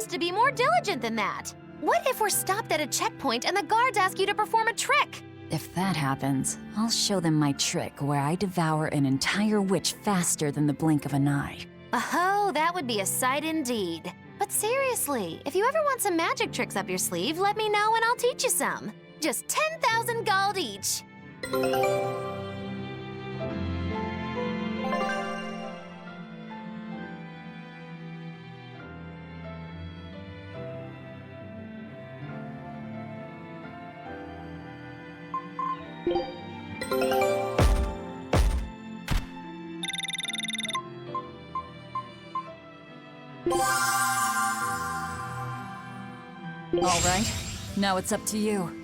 to be more diligent than that. What if we're stopped at a checkpoint and the guards ask you to perform a trick? If that happens, I'll show them my trick where I devour an entire witch faster than the blink of an eye. Oh, that would be a sight indeed. But seriously, if you ever want some magic tricks up your sleeve, let me know and I'll teach you some. Just 10,000 gold each. All right, now it's up to you.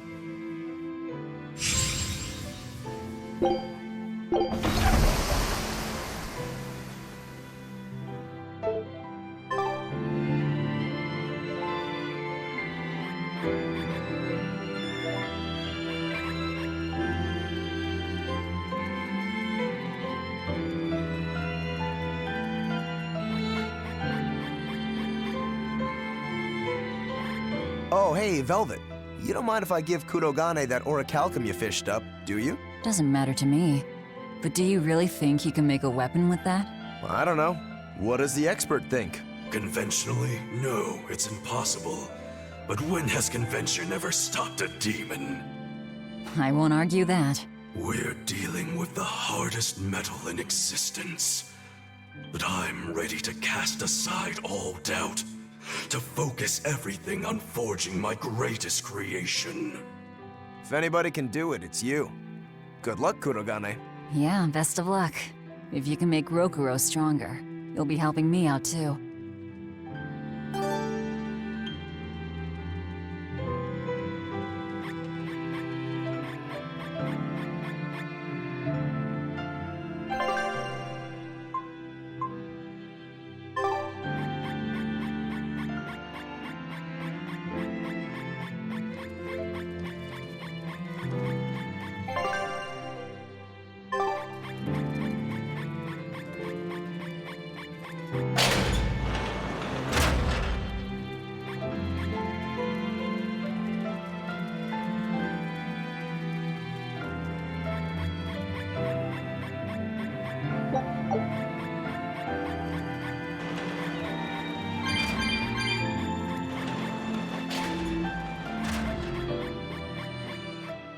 Oh, hey, Velvet. You don't mind if I give Kurogane that orichalcum you fished up, do you? Doesn't matter to me. But do you really think he can make a weapon with that? Well, I don't know. What does the expert think? Conventionally, no, it's impossible. But when has convention ever stopped a demon? I won't argue that. We're dealing with the hardest metal in existence. But I'm ready to cast aside all doubt, to focus everything on forging my greatest creation. If anybody can do it, it's you. Good luck, Kurogane. Yeah, best of luck. If you can make Rokuro stronger, you'll be helping me out too.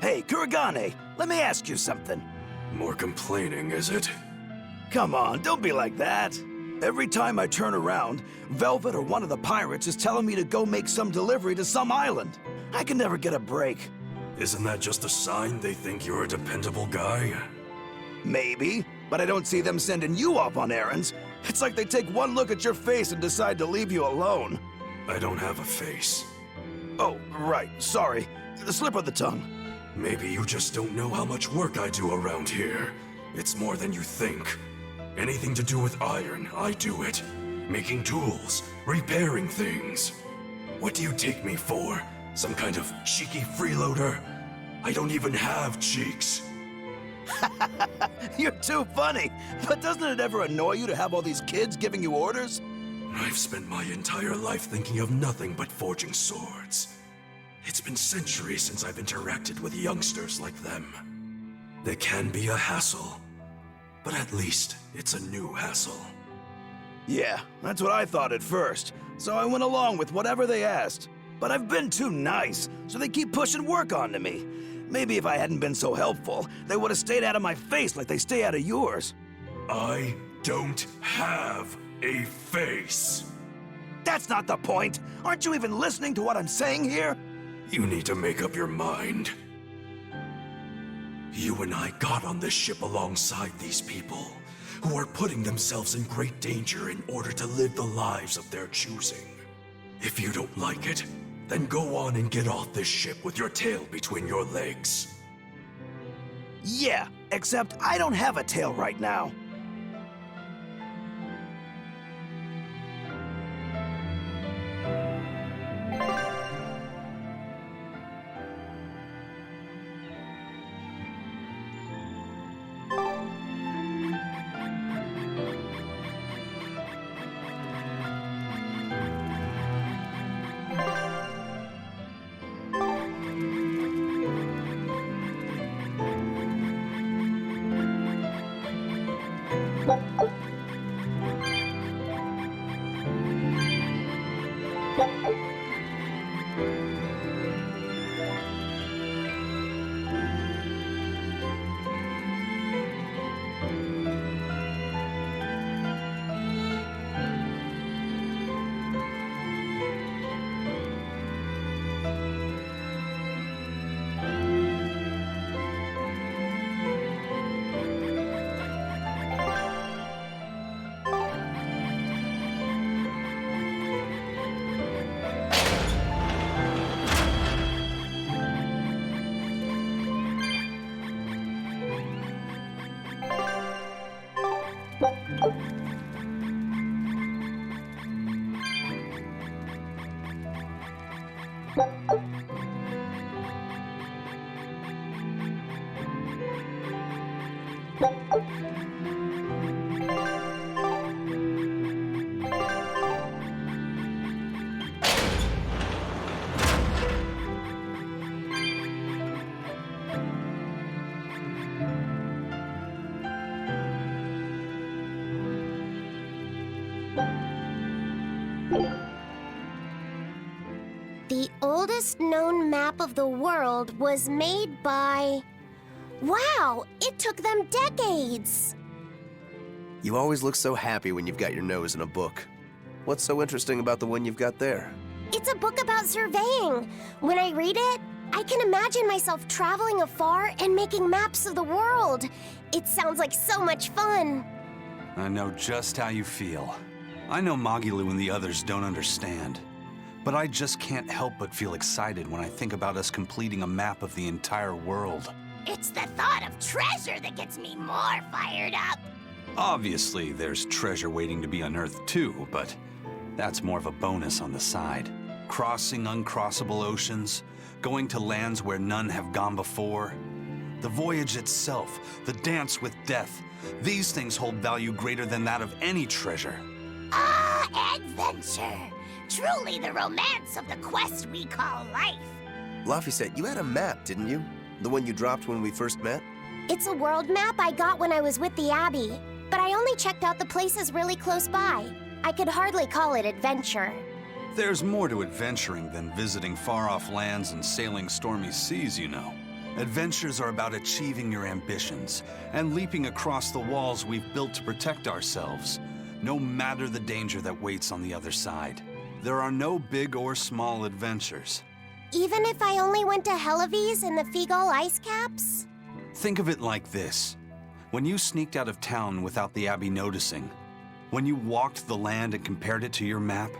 Hey, Kurogane, let me ask you something. More complaining, is it? Come on, don't be like that. Every time I turn around, Velvet or one of the pirates is telling me to go make some delivery to some island. I can never get a break. Isn't that just a sign they think you're a dependable guy? Maybe, but I don't see them sending you off on errands. It's like they take one look at your face and decide to leave you alone. I don't have a face. Oh, right, sorry. The slip of the tongue. Maybe you just don't know how much work I do around here. It's more than you think. Anything to do with iron, I do it. Making tools, repairing things. What do you take me for? Some kind of cheeky freeloader? I don't even have cheeks. You're too funny. But doesn't it ever annoy you to have all these kids giving you orders? I've spent my entire life thinking of nothing but forging swords. It's been centuries since I've interacted with youngsters like them. They can be a hassle, but at least it's a new hassle. Yeah, that's what I thought at first, so I went along with whatever they asked. But I've been too nice, so they keep pushing work onto me. Maybe if I hadn't been so helpful, they would have stayed out of my face like they stay out of yours. I don't have a face. That's not the point. Aren't you even listening to what I'm saying here? You need to make up your mind. You and I got on this ship alongside these people, who are putting themselves in great danger in order to live the lives of their choosing. If you don't like it, then go on and get off this ship with your tail between your legs. Yeah, except I don't have a tail right now. The oldest known map of the world was made by... Wow, it took them decades! You always look so happy when you've got your nose in a book. What's so interesting about the one you've got there? It's a book about surveying. When I read it, I can imagine myself traveling afar and making maps of the world. It sounds like so much fun. I know just how you feel. I know Magilu and the others don't understand. But I just can't help but feel excited when I think about us completing a map of the entire world. It's the thought of treasure that gets me more fired up. Obviously, there's treasure waiting to be unearthed too, but that's more of a bonus on the side. Crossing uncrossable oceans, going to lands where none have gone before. The voyage itself, the dance with death, these things hold value greater than that of any treasure. Ah, adventure! Truly the romance of the quest we call life. Laphicet, you had a map, didn't you? The one you dropped when we first met? It's a world map I got when I was with the Abbey, but I only checked out the places really close by. I could hardly call it adventure. There's more to adventuring than visiting far-off lands and sailing stormy seas, you know. Adventures are about achieving your ambitions and leaping across the walls we've built to protect ourselves, no matter the danger that waits on the other side. There are no big or small adventures. Even if I only went to Helives and the Feagull ice caps? Think of it like this. When you sneaked out of town without the Abbey noticing, when you walked the land and compared it to your map,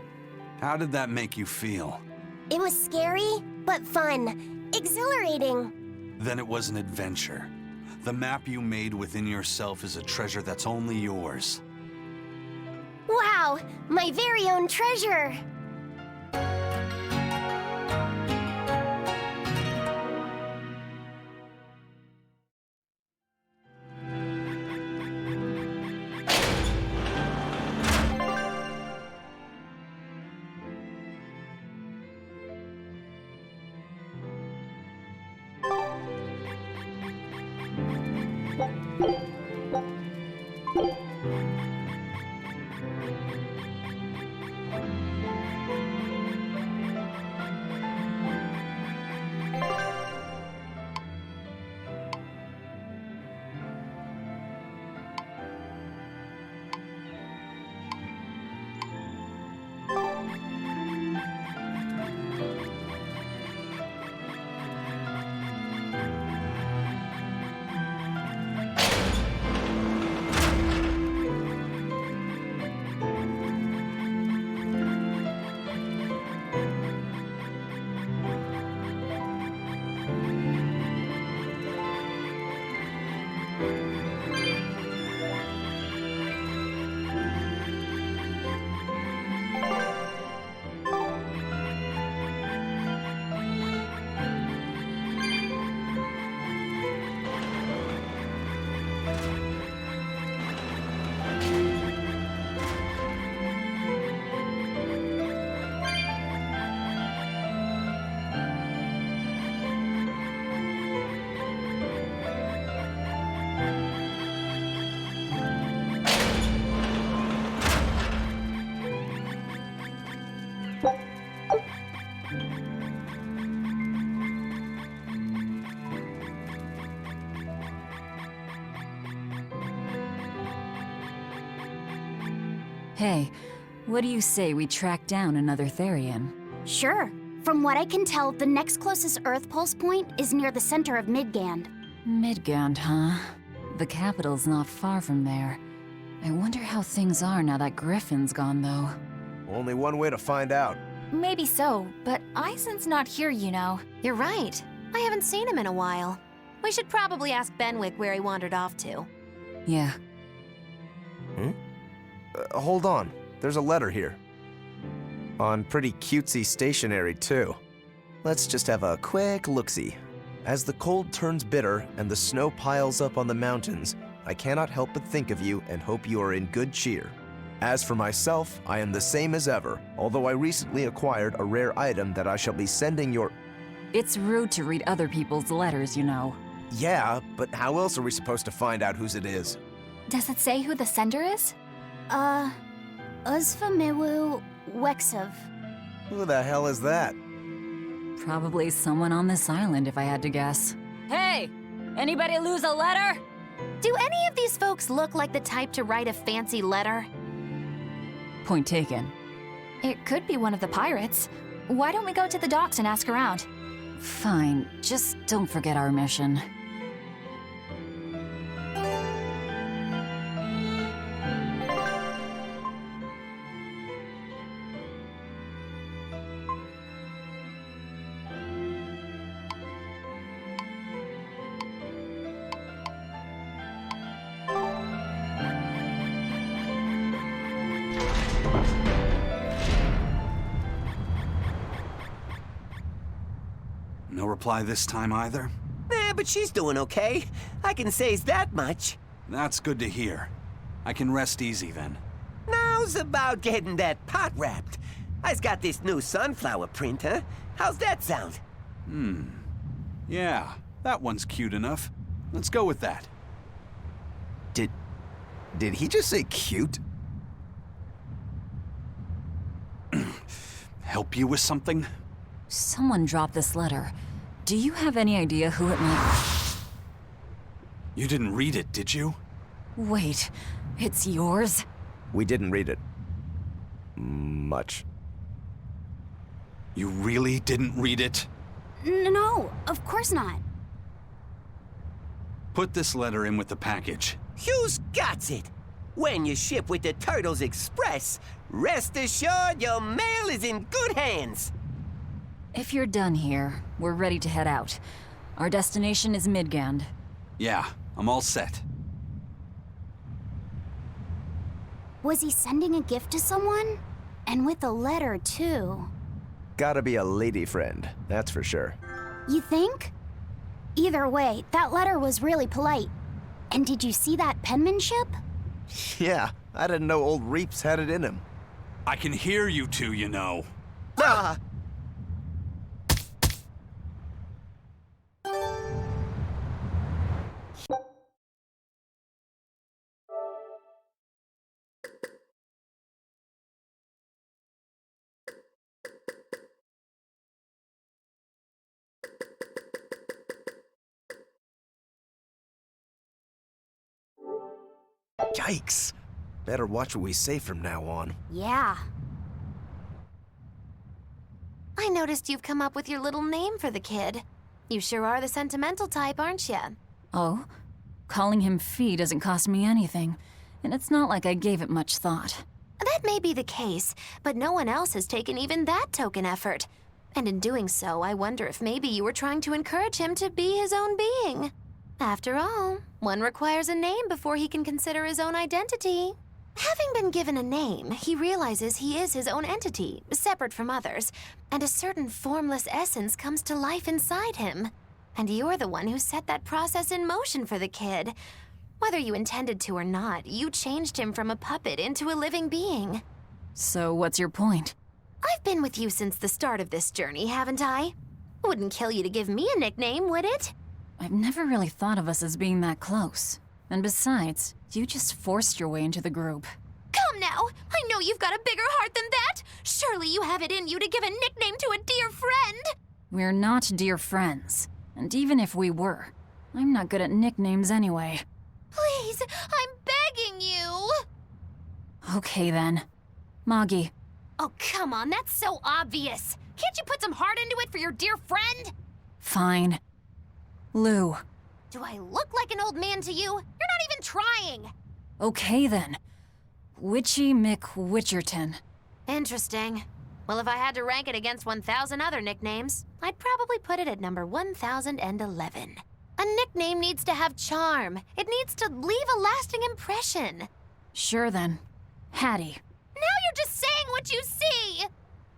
how did that make you feel? It was scary, but fun. Exhilarating. Then it was an adventure. The map you made within yourself is a treasure that's only yours. Wow, my very own treasure! Hey, what do you say we track down another Therian? Sure. From what I can tell, the next closest Earth pulse point is near the center of Midgand. Midgand, huh? The capital's not far from there. I wonder how things are now that Griffin's gone, though. Only one way to find out. Maybe so, but Eisen's not here, you know. You're right. I haven't seen him in a while. We should probably ask Benwick where he wandered off to. Yeah. Hold on. There's a letter here. On pretty cutesy stationery, too. Let's just have a quick look-see. As the cold turns bitter and the snow piles up on the mountains, I cannot help but think of you and hope you are in good cheer. As for myself, I am the same as ever, although I recently acquired a rare item that I shall be sending your... It's rude to read other people's letters, you know. Yeah, but how else are we supposed to find out whose it is? Does it say who the sender is? Uzfamewu Wexov. Who the hell is that? Probably someone on this island, if I had to guess. Hey! Anybody lose a letter? Do any of these folks look like the type to write a fancy letter? Point taken. It could be one of the pirates. Why don't we go to the docks and ask around? Fine, just don't forget our mission. No reply this time either? But she's doing okay. I can say's that much. That's good to hear. I can rest easy then. Now's about getting that pot wrapped. I's got this new sunflower printer. How's that sound? Yeah, that one's cute enough. Let's go with that. Did he just say cute? Help you with something? Someone dropped this letter. Do you have any idea who it might... You didn't read it, did you? Wait, it's yours? We didn't read it. Much. You really didn't read it? No, of course not. Put this letter in with the package. Who's got it? When you ship with the Turtles Express, rest assured your mail is in good hands. If you're done here, we're ready to head out. Our destination is Midgand. Yeah, I'm all set. Was he sending a gift to someone? And with a letter, too. Gotta be a lady friend, that's for sure. You think? Either way, that letter was really polite. And did you see that penmanship? Yeah, I didn't know old Reeps had it in him. I can hear you two, you know. Ah! Yikes. Better watch what we say from now on. Yeah. I noticed you've come up with your little name for the kid. You sure are the sentimental type, aren't you? Oh? Calling him Fee doesn't cost me anything, and it's not like I gave it much thought. That may be the case, but no one else has taken even that token effort. And in doing so, I wonder if maybe you were trying to encourage him to be his own being. After all, one requires a name before he can consider his own identity. Having been given a name, he realizes he is his own entity, separate from others, and a certain formless essence comes to life inside him. And you're the one who set that process in motion for the kid. Whether you intended to or not, you changed him from a puppet into a living being. So what's your point? I've been with you since the start of this journey, haven't I? Wouldn't kill you to give me a nickname, would it? I've never really thought of us as being that close. And besides, you just forced your way into the group. Come now! I know you've got a bigger heart than that! Surely you have it in you to give a nickname to a dear friend! We're not dear friends. And even if we were, I'm not good at nicknames anyway. Please, I'm begging you! Okay then. Moggy. Oh, come on, that's so obvious! Can't you put some heart into it for your dear friend? Fine. Lou. Do I look like an old man to you? You're not even trying! Okay then. Witchy McWitcherton. Interesting. Well, if I had to rank it against 1,000 other nicknames, I'd probably put it at number 1011. A nickname needs to have charm. It needs to leave a lasting impression. Sure then. Hattie. Now you're just saying what you see!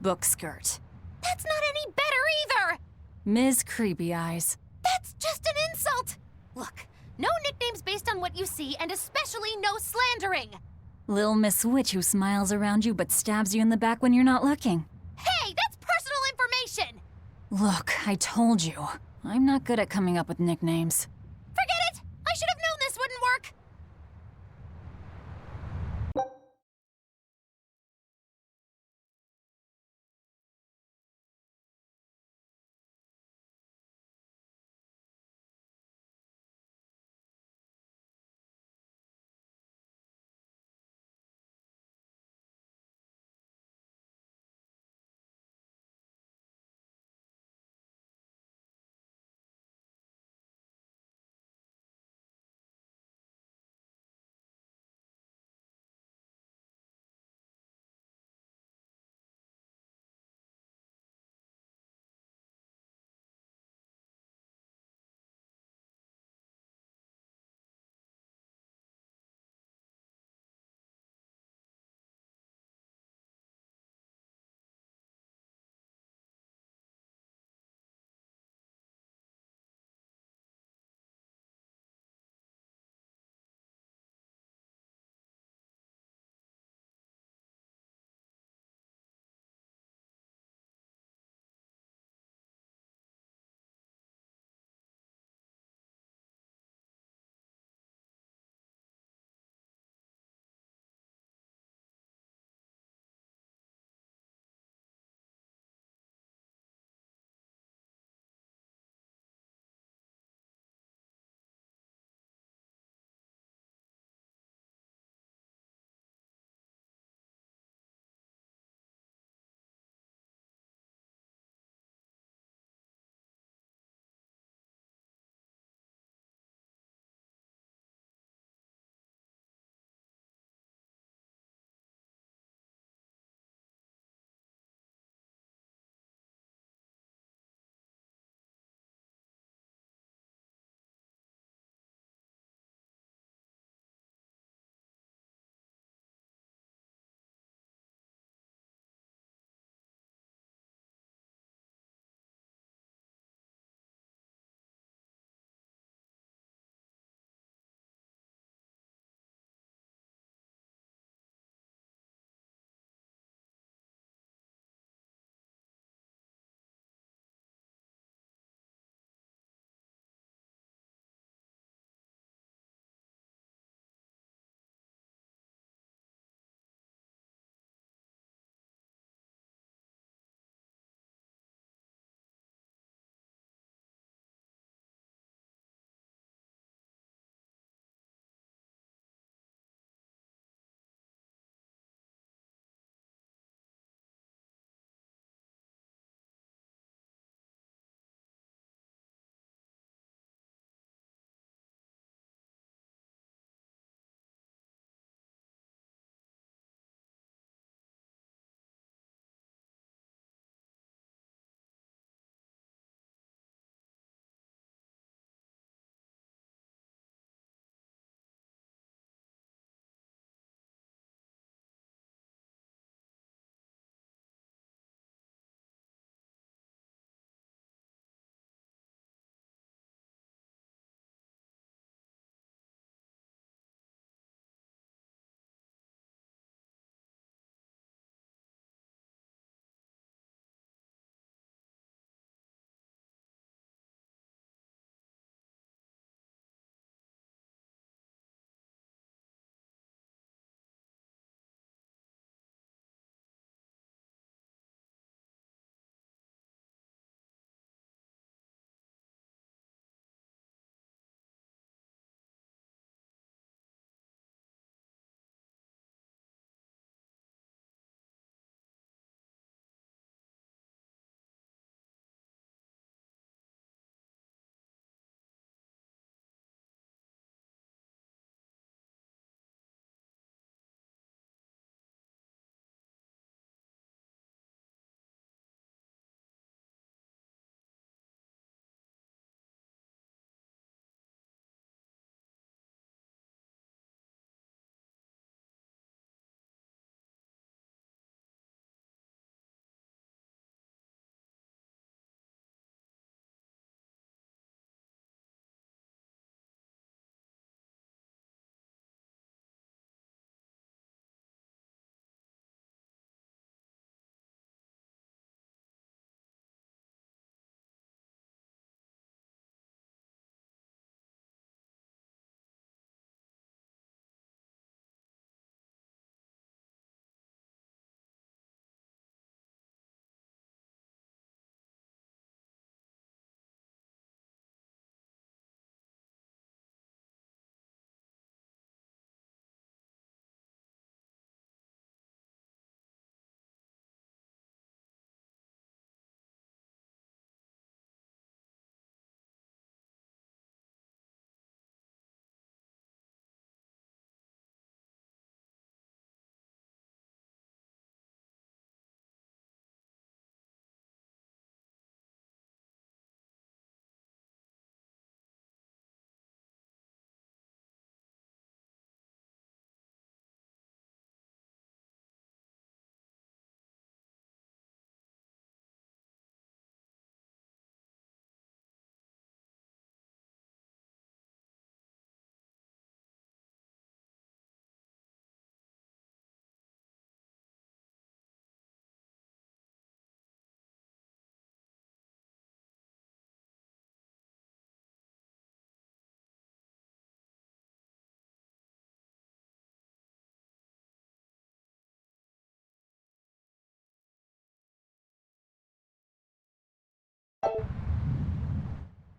Book skirt. That's not any better either! Ms. Creepy Eyes. That's just an insult! Look, no nicknames based on what you see, and especially no slandering! Lil Miss Witch who smiles around you but stabs you in the back when you're not looking. Hey, that's personal information! Look, I told you. I'm not good at coming up with nicknames. Forget it! I should have known this wouldn't work!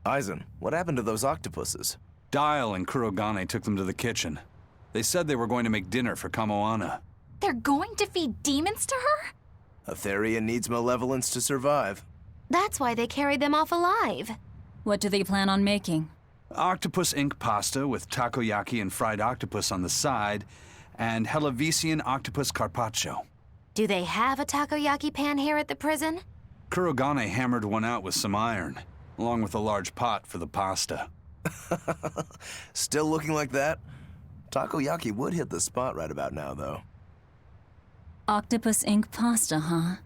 Aizen, what happened to those octopuses? Dial and Kurogane took them to the kitchen. They said they were going to make dinner for Kamoana. They're going to feed demons to her? A Therian needs malevolence to survive. That's why they carried them off alive. What do they plan on making? Octopus ink pasta with takoyaki and fried octopus on the side, and Hellavisian octopus carpaccio. Do they have a takoyaki pan here at the prison? Kurogane hammered one out with some iron, along with a large pot for the pasta. Still looking like that? Takoyaki would hit the spot right about now, though. Octopus ink pasta, huh?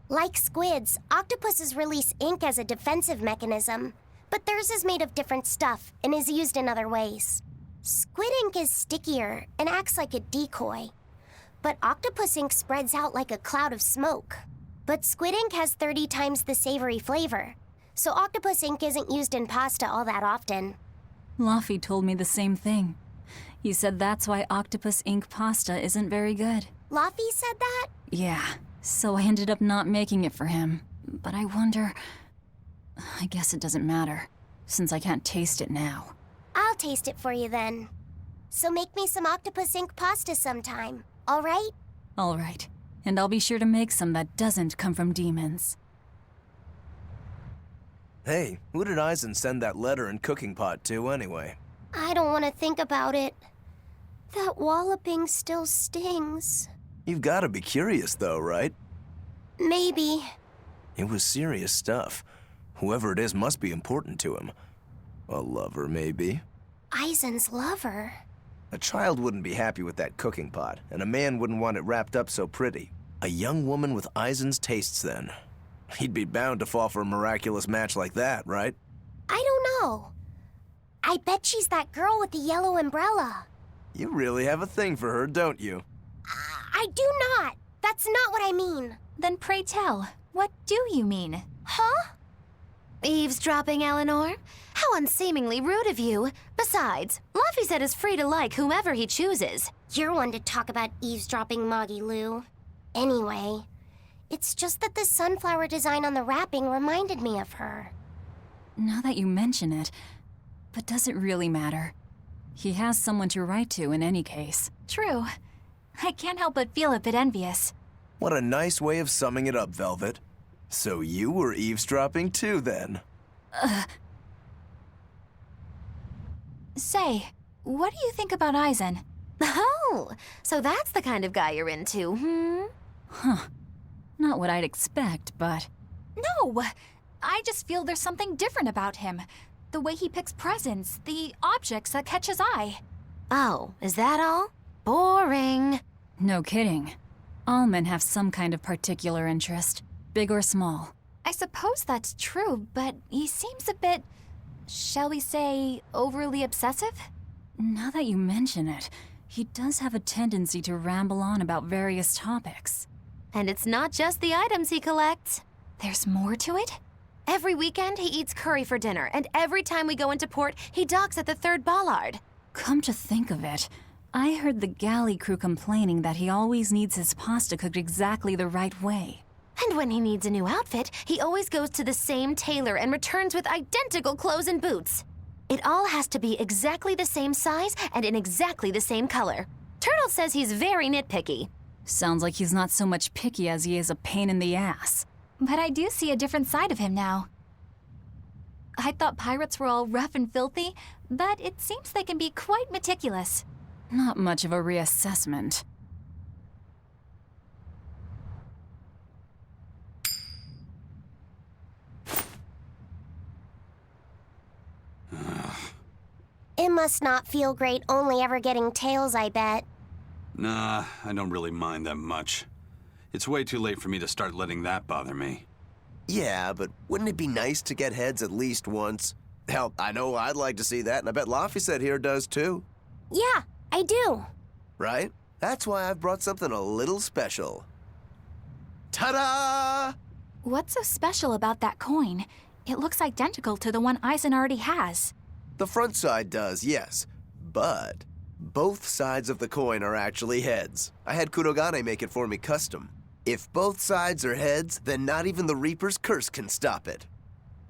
Like squids, octopuses release ink as a defensive mechanism, but theirs is made of different stuff and is used in other ways. Squid ink is stickier and acts like a decoy, but octopus ink spreads out like a cloud of smoke. But squid ink has 30 times the savory flavor, so octopus ink isn't used in pasta all that often. Luffy told me the same thing. He said that's why octopus ink pasta isn't very good. Luffy said that? Yeah, so I ended up not making it for him. But I wonder... I guess it doesn't matter, since I can't taste it now. I'll taste it for you then. So make me some octopus ink pasta sometime, all right? All right, and I'll be sure to make some that doesn't come from demons. Hey, who did Aizen send that letter and cooking pot to, anyway? I don't want to think about it. That walloping still stings. You've got to be curious, though, right? Maybe. It was serious stuff. Whoever it is must be important to him. A lover, maybe. Aizen's lover. A child wouldn't be happy with that cooking pot, and a man wouldn't want it wrapped up so pretty. A young woman with Aizen's tastes, then. He'd be bound to fall for a miraculous match like that, right? I don't know. I bet she's that girl with the yellow umbrella. You really have a thing for her, don't you? I do not. That's not what I mean. Then pray tell, what do you mean? Huh? Eavesdropping, Eleanor? How unseemingly rude of you. Besides, Luffy said is free to like whomever he chooses. You're one to talk about eavesdropping, Moggy Lou. Anyway, it's just that the sunflower design on the wrapping reminded me of her. Now that you mention it, but does it really matter? He has someone to write to in any case. True. I can't help but feel a bit envious. What a nice way of summing it up, Velvet. So you were eavesdropping too, then? Say, what do you think about Aizen? Oh, so that's the kind of guy you're into, hmm? Huh. Not what I'd expect, but... No! I just feel there's something different about him. The way he picks presents, the objects that catch his eye. Oh, is that all? Boring. No kidding. All men have some kind of particular interest, big or small. I suppose that's true, but he seems a bit, shall we say, overly obsessive? Now that you mention it, he does have a tendency to ramble on about various topics. And it's not just the items he collects. There's more to it? Every weekend, he eats curry for dinner, and every time we go into port, he docks at the 3rd Bollard. Come to think of it, I heard the galley crew complaining that he always needs his pasta cooked exactly the right way. And when he needs a new outfit, he always goes to the same tailor and returns with identical clothes and boots. It all has to be exactly the same size and in exactly the same color. Turtle says he's very nitpicky. Sounds like he's not so much picky as he is a pain in the ass. But I do see a different side of him now. I thought pirates were all rough and filthy, but it seems they can be quite meticulous. Not much of a reassessment. It must not feel great only ever getting tails, I bet. Nah, I don't really mind that much. It's way too late for me to start letting that bother me. Yeah, but wouldn't it be nice to get heads at least once? Hell, I know I'd like to see that, and I bet Laphicet here does too. Yeah, I do. Right? That's why I've brought something a little special. Ta-da! What's so special about that coin? It looks identical to the one Aizen already has. The front side does, yes. But both sides of the coin are actually heads. I had Kurogane make it for me custom. If both sides are heads, then not even the Reaper's curse can stop it.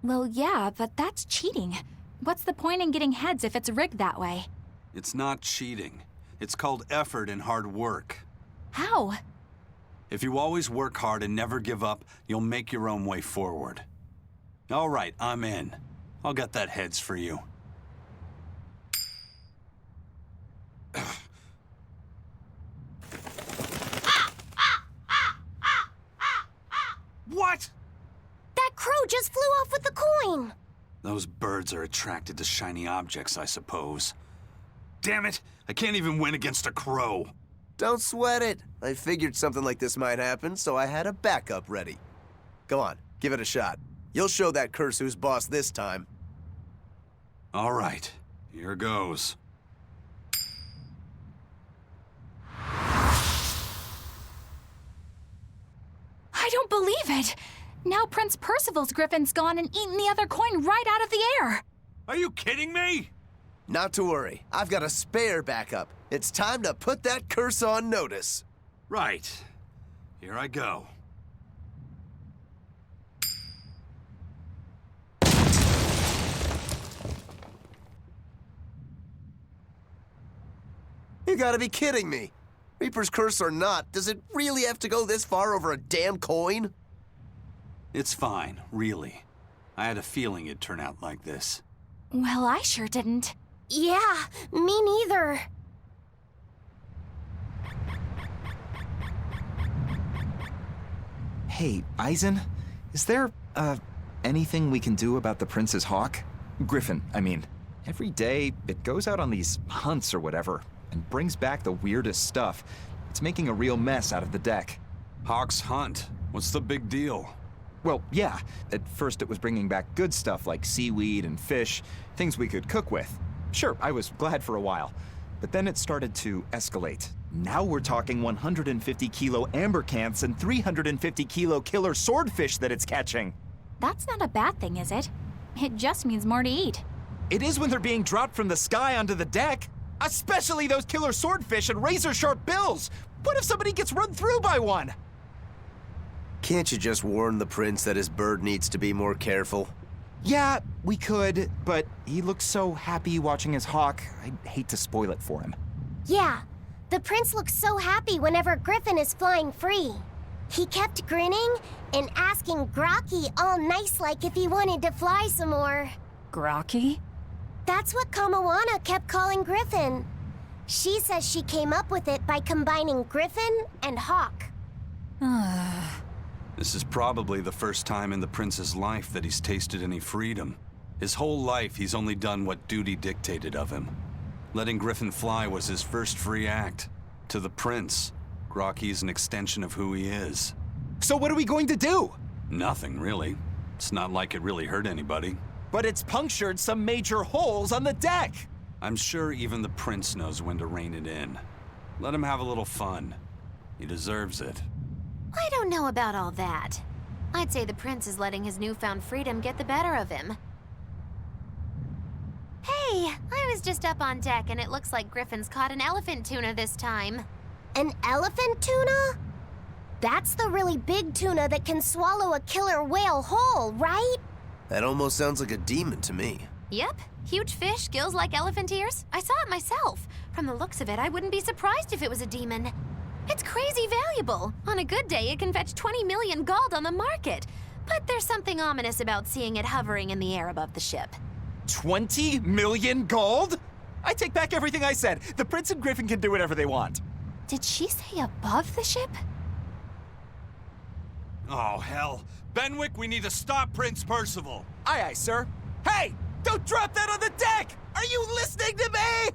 Well, yeah, but that's cheating. What's the point in getting heads if it's rigged that way? It's not cheating. It's called effort and hard work. How? If you always work hard and never give up, you'll make your own way forward. All right, I'm in. I'll get that heads for you. What? That crow just flew off with the coin! Those birds are attracted to shiny objects, I suppose. Damn it! I can't even win against a crow. Don't sweat it. I figured something like this might happen, so I had a backup ready. Go on, give it a shot. You'll show that curse who's boss this time. All right, here goes. I don't believe it! Now Prince Percival's griffin's gone and eaten the other coin right out of the air! Are you kidding me? Not to worry, I've got a spare backup. It's time to put that curse on notice. Right. Here I go. You gotta be kidding me. Reaper's curse or not, does it really have to go this far over a damn coin? It's fine, really. I had a feeling it'd turn out like this. Well, I sure didn't. Yeah, me neither. Hey, Eisen, is there, anything we can do about the Prince's hawk? Griffin, I mean. Every day, it goes out on these hunts or whatever, and brings back the weirdest stuff. It's making a real mess out of the deck. Hawk's hunt? What's the big deal? Well, yeah. At first it was bringing back good stuff like seaweed and fish, things we could cook with. Sure, I was glad for a while. But then it started to escalate. Now we're talking 150-kilo ambercants and 350-kilo killer swordfish that it's catching. That's not a bad thing, is it? It just means more to eat. It is when they're being dropped from the sky onto the deck. Especially those killer swordfish and razor-sharp bills. What if somebody gets run through by one? Can't you just warn the prince that his bird needs to be more careful? Yeah, we could, but he looks so happy watching his hawk, I'd hate to spoil it for him. Yeah, the prince looks so happy whenever Griffin is flying free. He kept grinning and asking Grocky all nice-like if he wanted to fly some more. Grocky? That's what Kamawana kept calling Griffin. She says she came up with it by combining Griffin and Hawk. This is probably the first time in the prince's life that he's tasted any freedom. His whole life, he's only done what duty dictated of him. Letting Griffin fly was his first free act. To the prince, Grocky's an extension of who he is. So what are we going to do? Nothing, really. It's not like it really hurt anybody. But it's punctured some major holes on the deck. I'm sure even the prince knows when to rein it in. Let him have a little fun. He deserves it. I don't know about all that. I'd say the prince is letting his newfound freedom get the better of him. Hey, I was just up on deck and it looks like Griffin's caught an elephant tuna this time. An elephant tuna? That's the really big tuna that can swallow a killer whale whole, right? That almost sounds like a demon to me. Yep, huge fish, gills like elephant ears. I saw it myself. From the looks of it, I wouldn't be surprised if it was a demon. It's crazy valuable. On a good day, it can fetch 20 million gold on the market. But there's something ominous about seeing it hovering in the air above the ship. 20 million gold? I take back everything I said. The prince and Griffin can do whatever they want. Did she say above the ship? Oh, hell. Benwick, we need to stop Prince Percival. Aye, aye, sir. Hey, don't drop that on the deck! Are you listening to me?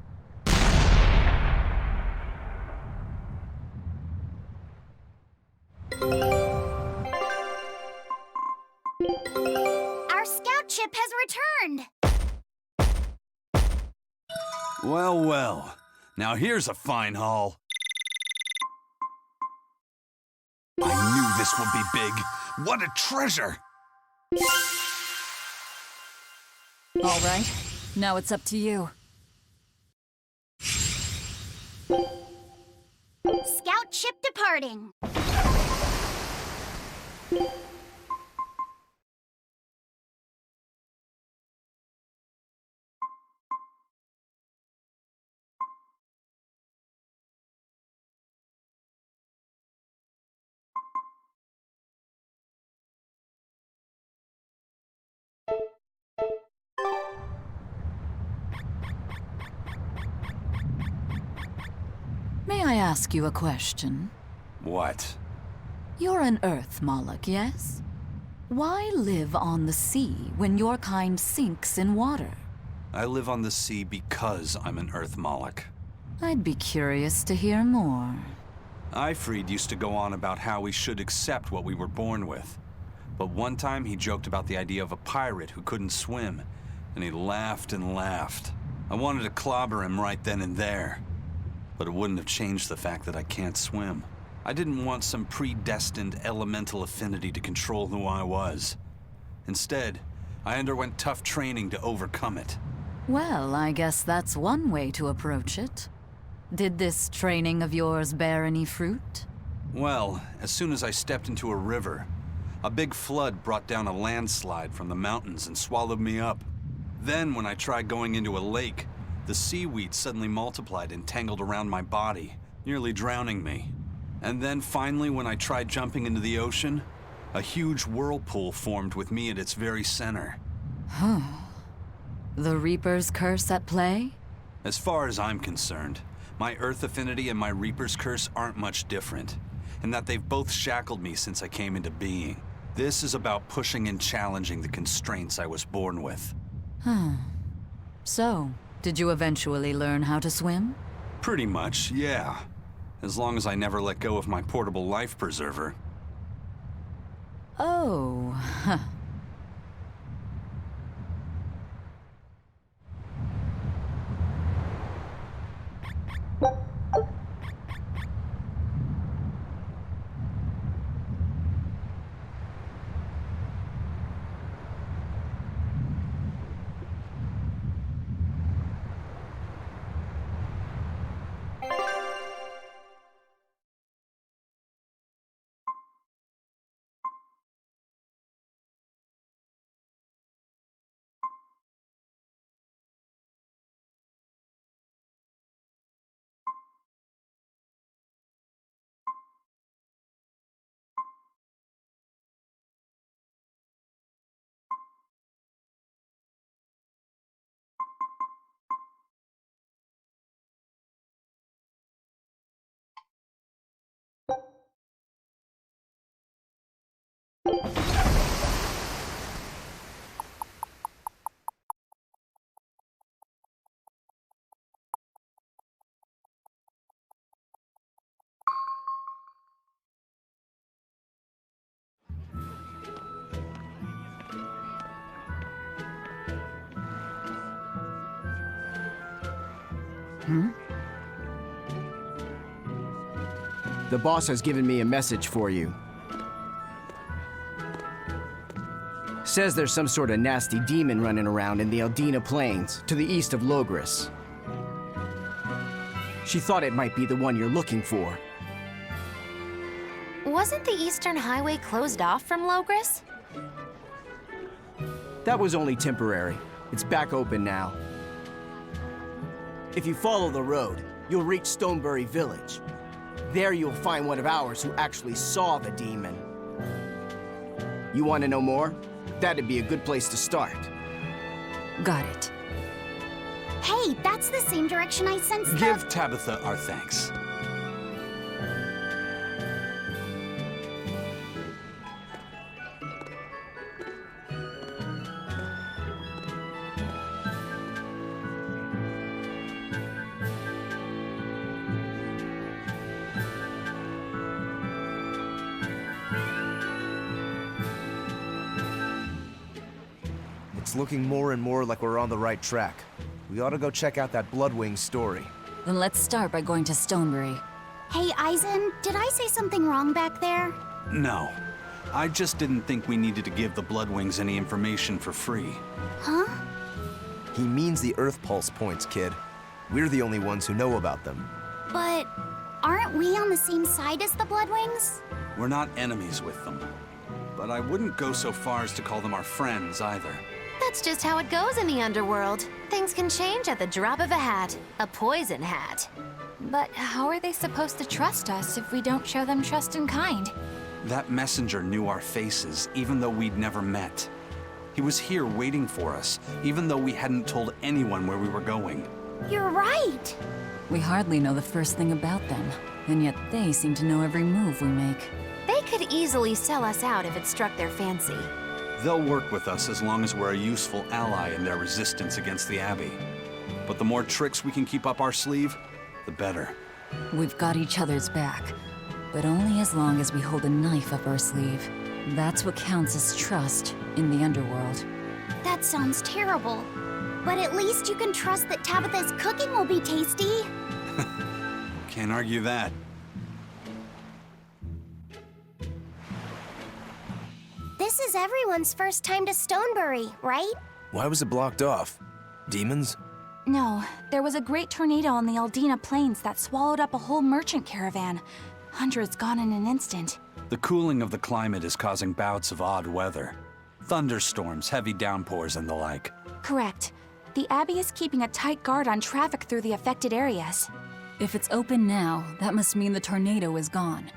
Our scout ship has returned! Well, well. Now here's a fine haul. I knew this would be big. What a treasure! All right, now it's up to you. Scout ship departing. May I ask you a question? What? You're an Earth Moloch, yes? Why live on the sea when your kind sinks in water? I live on the sea because I'm an Earth Moloch. I'd be curious to hear more. Ifrid used to go on about how we should accept what we were born with. But one time he joked about the idea of a pirate who couldn't swim, and he laughed and laughed. I wanted to clobber him right then and there, but it wouldn't have changed the fact that I can't swim. I didn't want some predestined elemental affinity to control who I was. Instead, I underwent tough training to overcome it. Well, I guess that's one way to approach it. Did this training of yours bear any fruit? Well, as soon as I stepped into a river, a big flood brought down a landslide from the mountains and swallowed me up. Then, when I tried going into a lake, the seaweed suddenly multiplied and tangled around my body, nearly drowning me. And then finally, when I tried jumping into the ocean, a huge whirlpool formed with me at its very center. Huh. The Reaper's curse at play? As far as I'm concerned, my Earth affinity and my Reaper's curse aren't much different, in that they've both shackled me since I came into being. This is about pushing and challenging the constraints I was born with. Huh. So, did you eventually learn how to swim? Pretty much, yeah. As long as I never let go of my portable life preserver. Oh, huh. The boss has given me a message for you. Says there's some sort of nasty demon running around in the Eldina Plains, to the east of Logris. She thought it might be the one you're looking for. Wasn't the Eastern Highway closed off from Logris? That was only temporary. It's back open now. If you follow the road, you'll reach Stonebury Village. There you'll find one of ours who actually saw the demon. You want to know more? That'd be a good place to start. Got it. Hey, that's the same direction I sensed the... Give Tabitha our thanks. It's looking more and more like we're on the right track. We ought to go check out that Bloodwing story. Then let's start by going to Stonebury. Hey, Eisen, did I say something wrong back there? No. I just didn't think we needed to give the Bloodwings any information for free. Huh? He means the Earth Pulse points, kid. We're the only ones who know about them. But aren't we on the same side as the Bloodwings? We're not enemies with them. But I wouldn't go so far as to call them our friends either. That's just how it goes in the underworld. Things can change at the drop of a hat. A poison hat. But how are they supposed to trust us if we don't show them trust in kind? That messenger knew our faces, even though we'd never met. He was here waiting for us, even though we hadn't told anyone where we were going. You're right. We hardly know the first thing about them, and yet they seem to know every move we make. They could easily sell us out if it struck their fancy. They'll work with us as long as we're a useful ally in their resistance against the Abbey. But the more tricks we can keep up our sleeve, the better. We've got each other's back, but only as long as we hold a knife up our sleeve. That's what counts as trust in the underworld. That sounds terrible. But at least you can trust that Tabitha's cooking will be tasty. Can't argue that. This is everyone's first time to Stonebury, right? Why was it blocked off? Demons? No, there was a great tornado on the Aldina Plains that swallowed up a whole merchant caravan. Hundreds gone in an instant. The cooling of the climate is causing bouts of odd weather. Thunderstorms, heavy downpours, and the like. Correct. The Abbey is keeping a tight guard on traffic through the affected areas. If it's open now, that must mean the tornado is gone.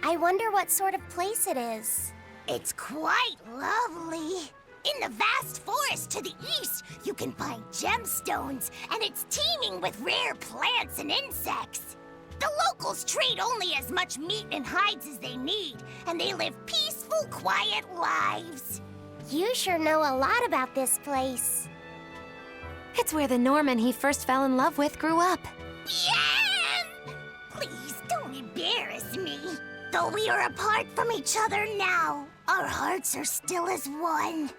I wonder what sort of place it is. It's quite lovely. In the vast forest to the east, you can find gemstones, and it's teeming with rare plants and insects. The locals trade only as much meat and hides as they need, and they live peaceful, quiet lives. You sure know a lot about this place. It's where the Norman he first fell in love with grew up. Yeah! Please don't embarrass me. Though we are apart from each other now, our hearts are still as one.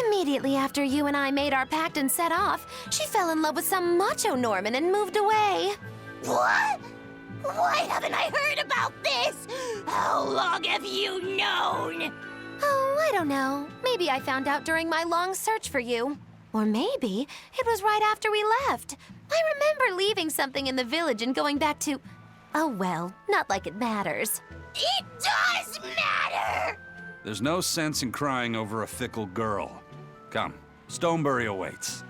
Immediately after you and I made our pact and set off, she fell in love with some macho Norman and moved away. What? Why haven't I heard about this? How long have you known? Oh, I don't know. Maybe I found out during my long search for you. Or maybe it was right after we left. I remember leaving something in the village and going back to... Oh well, not like it matters. It does matter! There's no sense in crying over a fickle girl. Come, Stonebury awaits.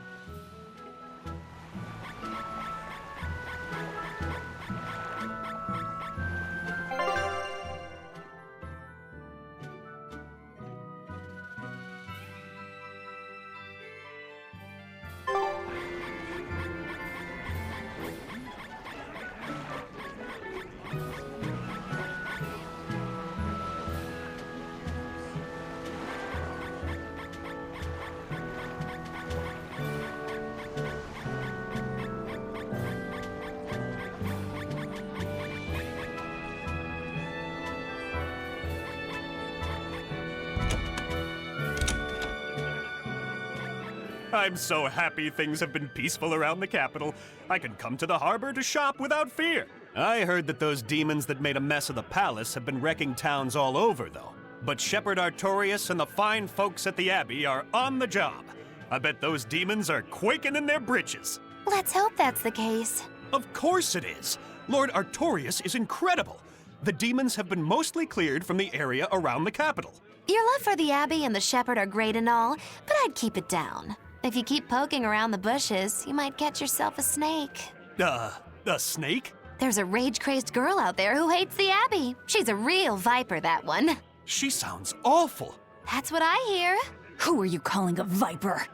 I'm so happy things have been peaceful around the capital. I can come to the harbor to shop without fear. I heard that those demons that made a mess of the palace have been wrecking towns all over, though. But Shepherd Artorius and the fine folks at the Abbey are on the job. I bet those demons are quaking in their britches. Let's hope that's the case. Of course it is. Lord Artorius is incredible. The demons have been mostly cleared from the area around the capital. Your love for the Abbey and the Shepherd are great and all, but I'd keep it down. If you keep poking around the bushes, you might catch yourself a snake. A snake? There's a rage-crazed girl out there who hates the Abbey. She's a real viper, that one. She sounds awful. That's what I hear. Who are you calling a viper?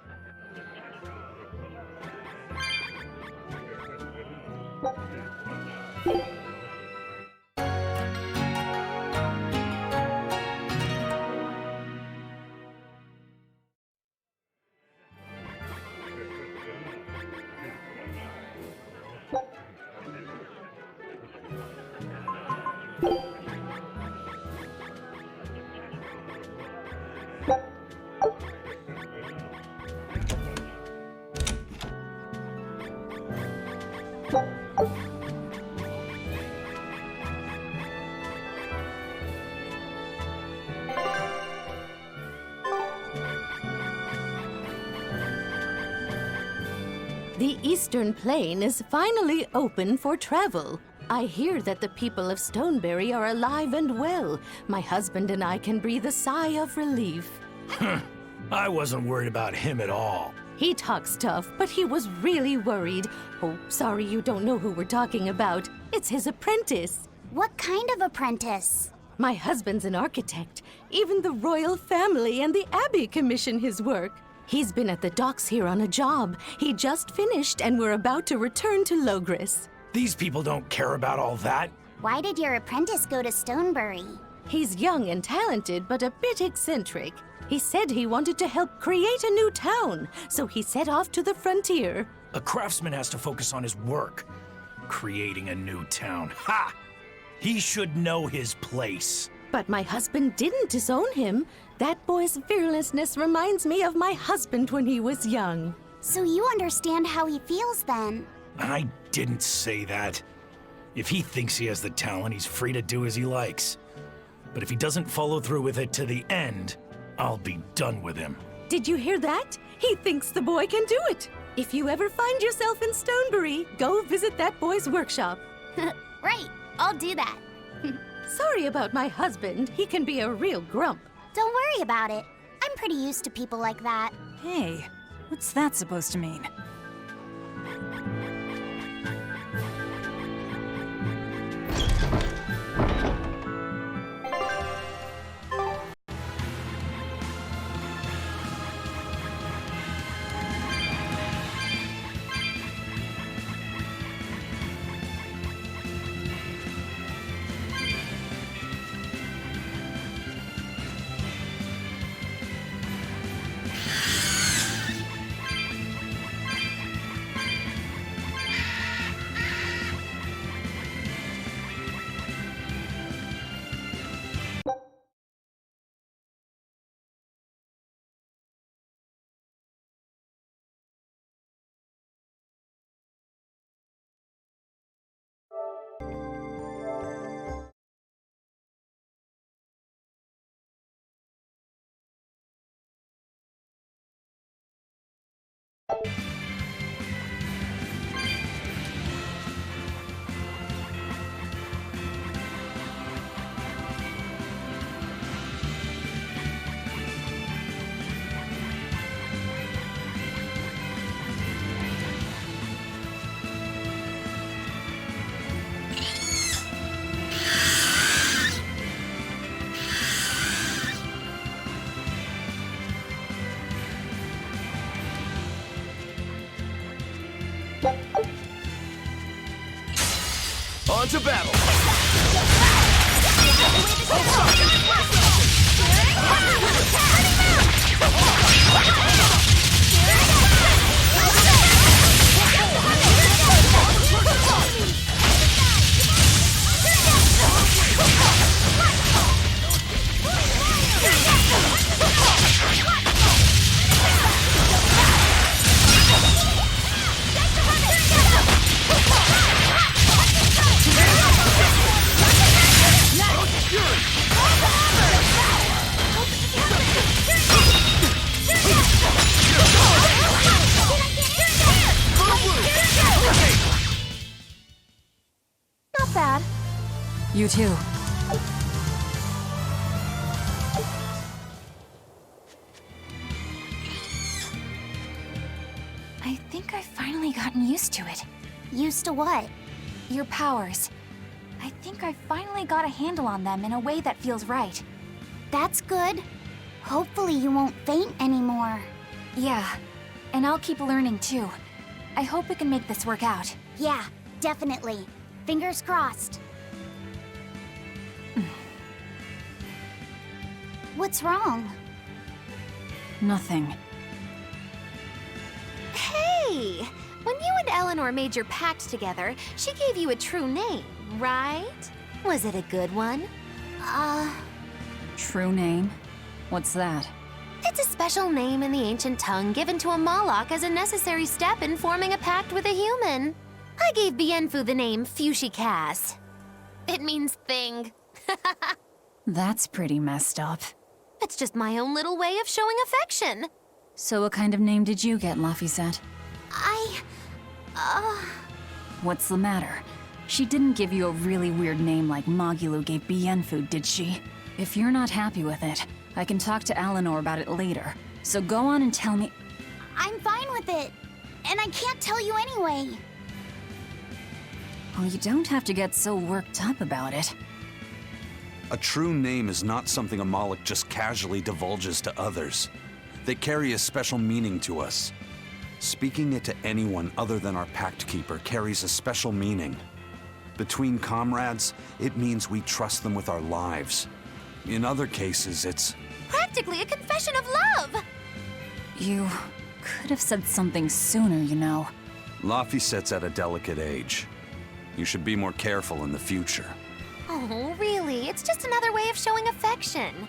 The Eastern Plain is finally open for travel. I hear that the people of Stonebury are alive and well. My husband and I can breathe a sigh of relief. I wasn't worried about him at all. He talks tough, but he was really worried. Oh, sorry you don't know who we're talking about. It's his apprentice. What kind of apprentice? My husband's an architect. Even the royal family and the Abbey commission his work. He's been at the docks here on a job. He just finished and we're about to return to Logris. These people don't care about all that. Why did your apprentice go to Stonebury? He's young and talented, but a bit eccentric. He said he wanted to help create a new town, so he set off to the frontier. A craftsman has to focus on his work. Creating a new town. Ha! He should know his place. But my husband didn't disown him. That boy's fearlessness reminds me of my husband when he was young. So you understand how he feels then? I didn't say that. If he thinks he has the talent, he's free to do as he likes. But if he doesn't follow through with it to the end, I'll be done with him. Did you hear that? He thinks the boy can do it. If you ever find yourself in Stonebury, go visit that boy's workshop. Right, I'll do that. Sorry about my husband. He can be a real grump. Don't worry about it. I'm pretty used to people like that. Hey, what's that supposed to mean? On to battle! Not bad. You too. I think I've finally gotten used to it. Used to what? Your powers. I think I've finally got a handle on them in a way that feels right. That's good. Hopefully you won't faint anymore. Yeah, and I'll keep learning too. I hope we can make this work out. Yeah, definitely. Fingers crossed. What's wrong? Nothing. Hey! When you and Eleanor made your pact together, she gave you a true name, right? Was it a good one? True name? What's that? It's a special name in the ancient tongue given to a Moloch as a necessary step in forming a pact with a human. I gave Bienfu the name Fushicas. It means thing. That's pretty messed up. It's just my own little way of showing affection. So what kind of name did you get, Laphicet? What's the matter? She didn't give you a really weird name like Magulu gave Bienfu, did she? If you're not happy with it, I can talk to Eleanor about it later. So go on and tell me... I'm fine with it. And I can't tell you anyway. Well, you don't have to get so worked up about it. A true name is not something a Moloch just casually divulges to others. They carry a special meaning to us. Speaking it to anyone other than our Pact Keeper carries a special meaning. Between comrades, it means we trust them with our lives. In other cases, it's... Practically a confession of love! You could have said something sooner, you know. Laphicet's at a delicate age. You should be more careful in the future. Oh, really? It's just another way of showing affection.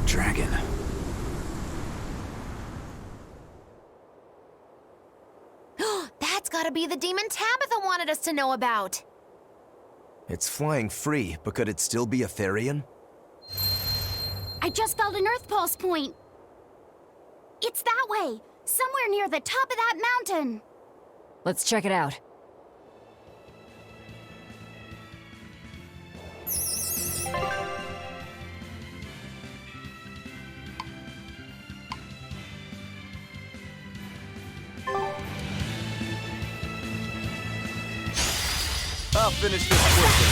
Dragon. That's gotta be the demon Tabitha wanted us to know about. It's flying free, but could it still be a Therian? I just felt an Earth Pulse point. It's that way, somewhere near the top of that mountain. Let's check it out. I'll finish this quickly.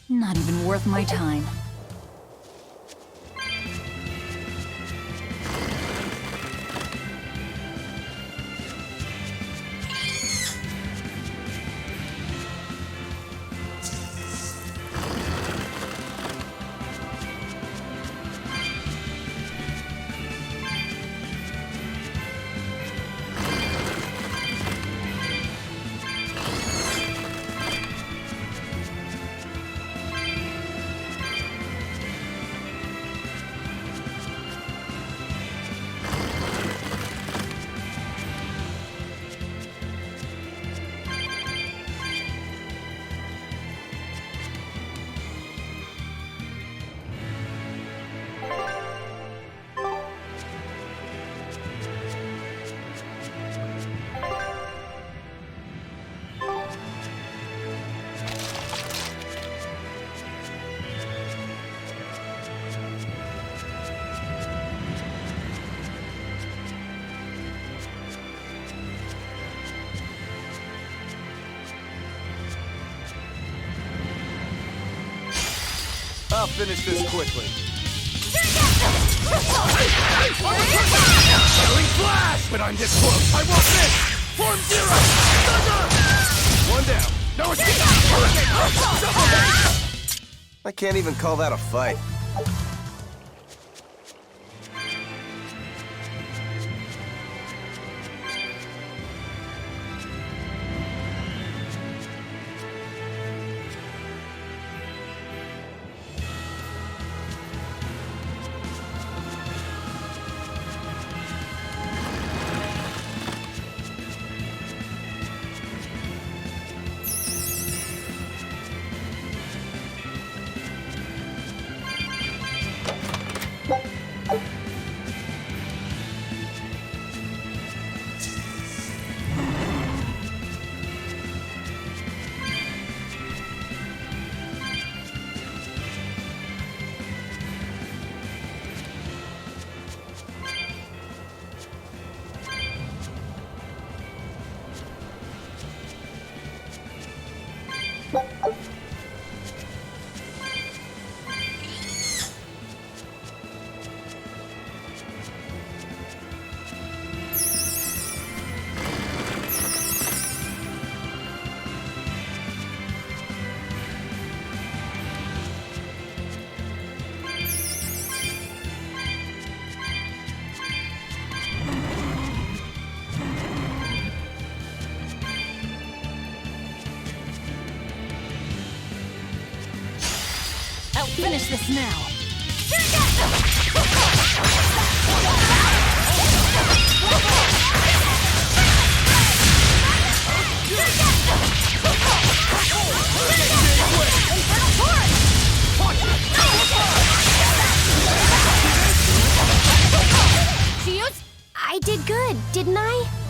Not even worth my time. I'll finish this quickly. Killing flash! But I'm this close. I won't miss! Form zero! Thunder! One down. No escape! I can't even call that a fight. I'll finish this now. I did good, didn't I?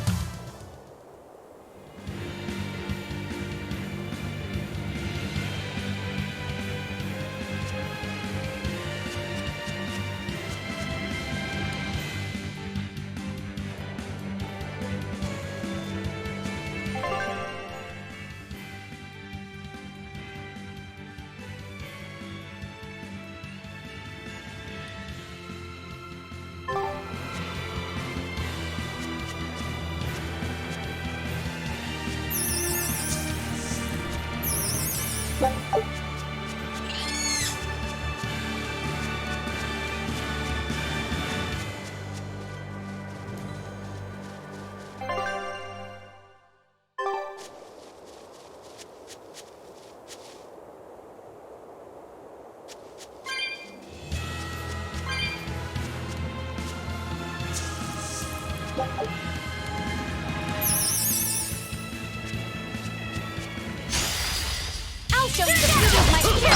I'll show you the beauty of my hero!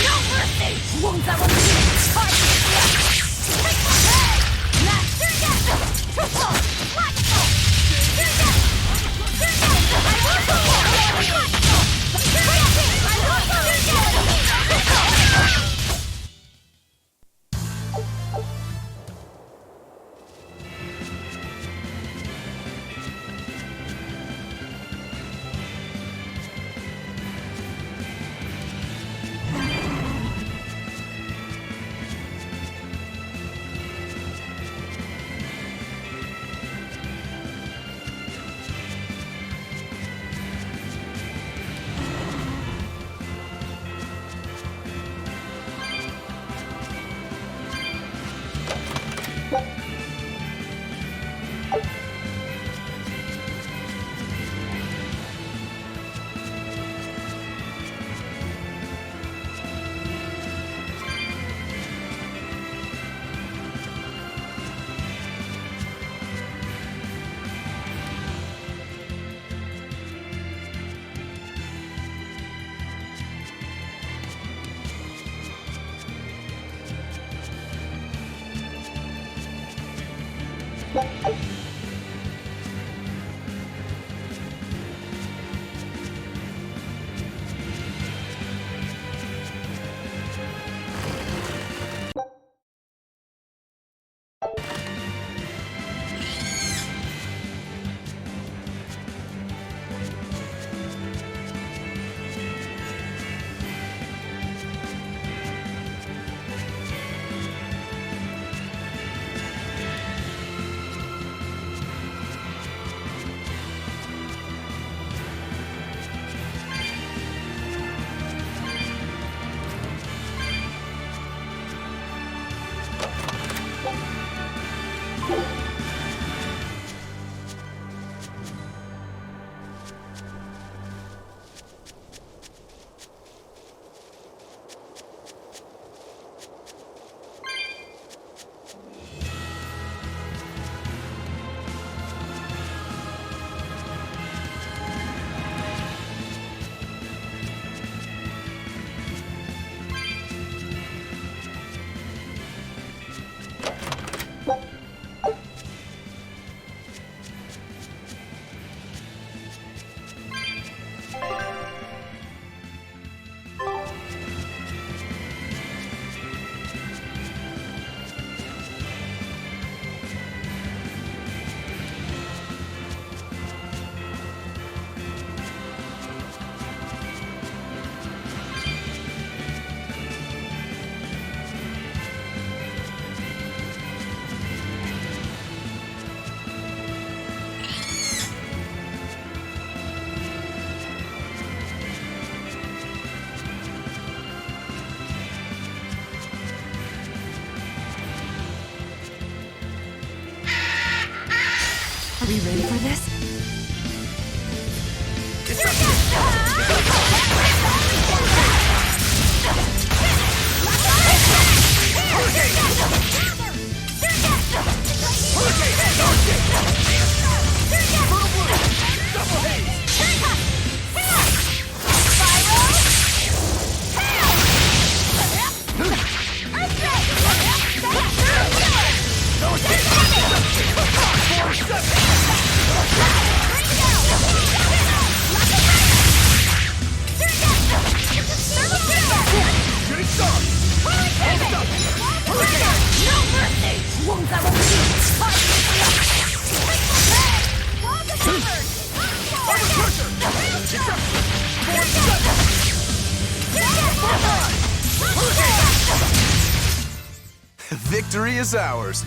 No mercy! Wounds that will be we ready for this? Victory is ours.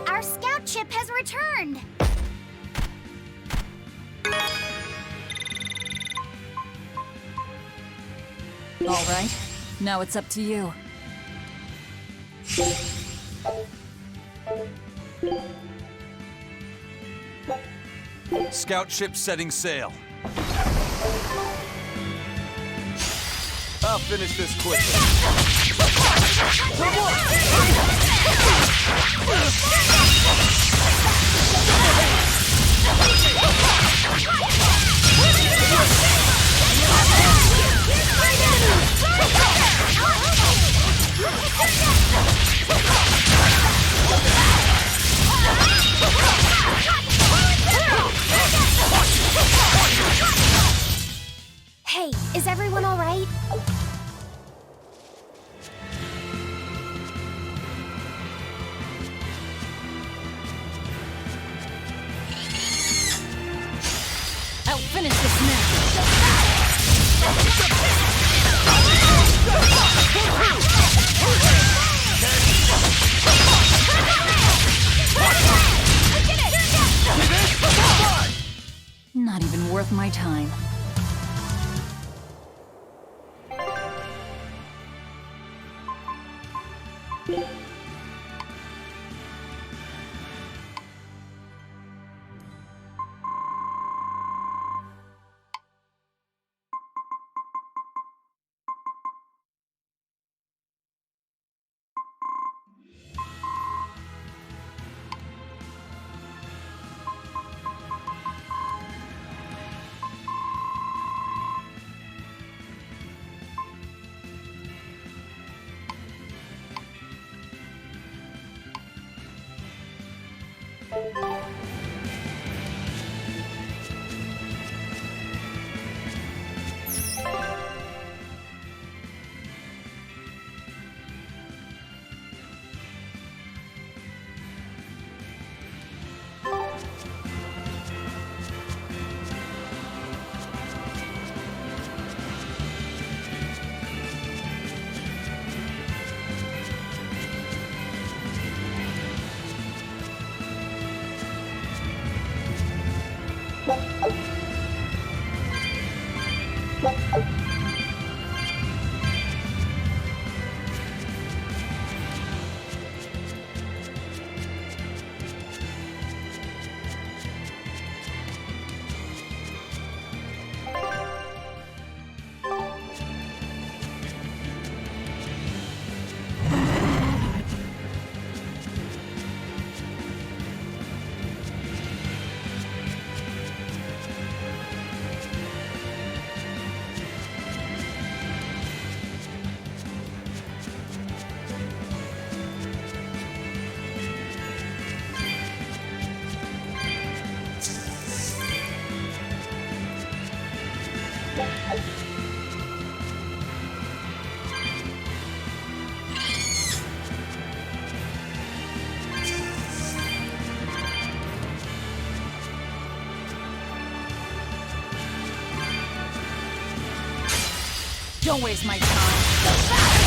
Our scout ship has returned. All right, now it's up to you. Scout ship setting sail. I'll finish this quickly. Hey, is everyone all right? I'll finish this now. Not even worth my time. Don't waste my time.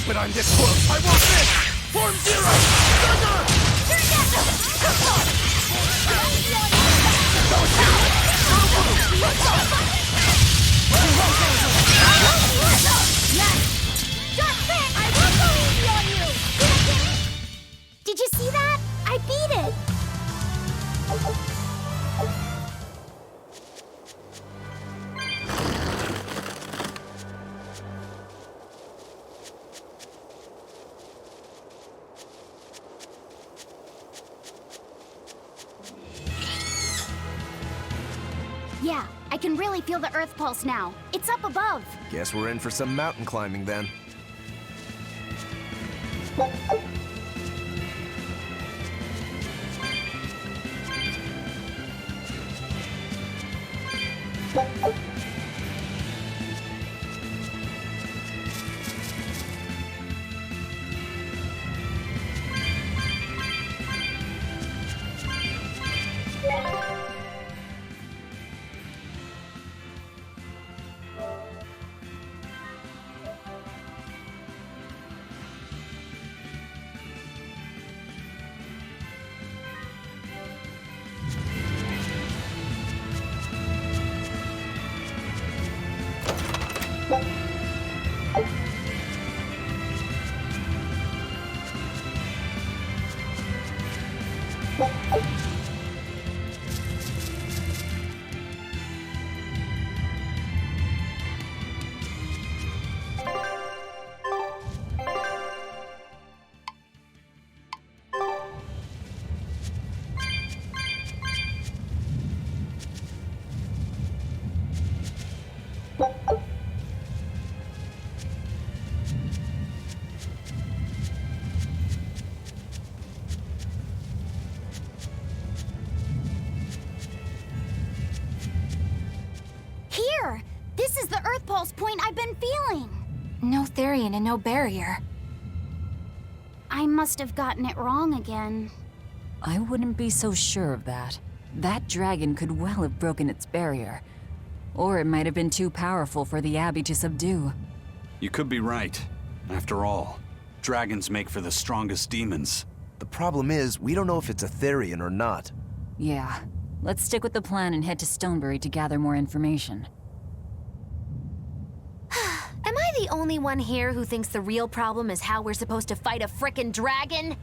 But I'm this close. I won't miss. Form zero. Did you see that? I beat it. Yeah, I can really feel the Earth pulse now. It's up above. Guess we're in for some mountain climbing then. Here! This is the Earth pulse point I've been feeling. No Therian and no barrier. I must have gotten it wrong again. I wouldn't be so sure of that. That dragon could well have broken its barrier. Or it might have been too powerful for the Abbey to subdue. You could be right. After all, dragons make for the strongest demons. The problem is, we don't know if it's a Therian or not. Yeah. Let's stick with the plan and head to Stonebury to gather more information. Am I the only one here who thinks the real problem is how we're supposed to fight a frickin' dragon?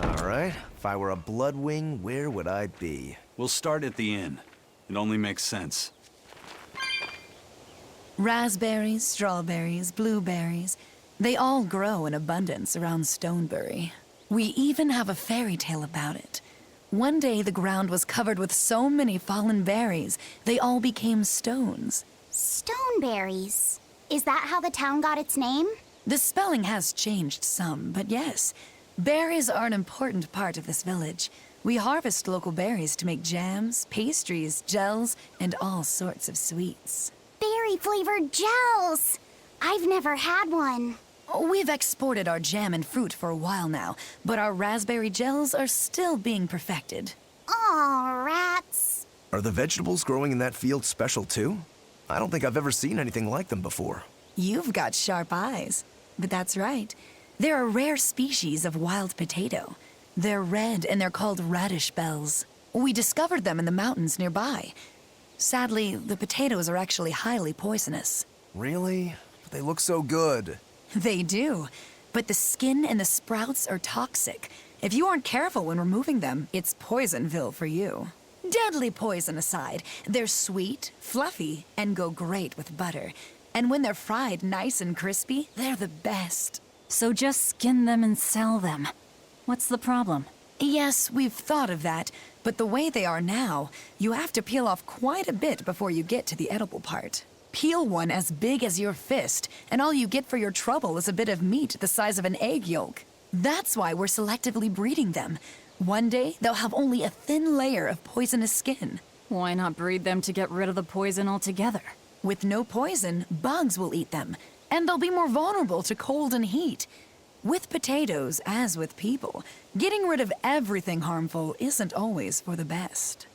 Alright, if I were a Bloodwing, where would I be? We'll start at the inn. It only makes sense. Raspberries, strawberries, blueberries, they all grow in abundance around Stonebury. We even have a fairy tale about it. One day the ground was covered with so many fallen berries, they all became stones. Stoneberries. Is that how the town got its name? The spelling has changed some, but yes. Berries are an important part of this village. We harvest local berries to make jams, pastries, gels, and all sorts of sweets. Berry-flavored gels! I've never had one. We've exported our jam and fruit for a while now, but our raspberry gels are still being perfected. Aw, rats. Are the vegetables growing in that field special too? I don't think I've ever seen anything like them before. You've got sharp eyes. But that's right. They're a rare species of wild potato. They're red and they're called radish bells. We discovered them in the mountains nearby. Sadly, the potatoes are actually highly poisonous. Really? But they look so good. They do. But the skin and the sprouts are toxic. If you aren't careful when removing them, it's Poisonville for you. Deadly poison aside, they're sweet, fluffy, and go great with butter. And when they're fried nice and crispy, they're the best. So just skin them and sell them. What's the problem? Yes, we've thought of that, but the way they are now, you have to peel off quite a bit before you get to the edible part. Peel one as big as your fist, and all you get for your trouble is a bit of meat the size of an egg yolk. That's why we're selectively breeding them. One day, they'll have only a thin layer of poisonous skin. Why not breed them to get rid of the poison altogether? With no poison, bugs will eat them, and they'll be more vulnerable to cold and heat. With potatoes, as with people, getting rid of everything harmful isn't always for the best.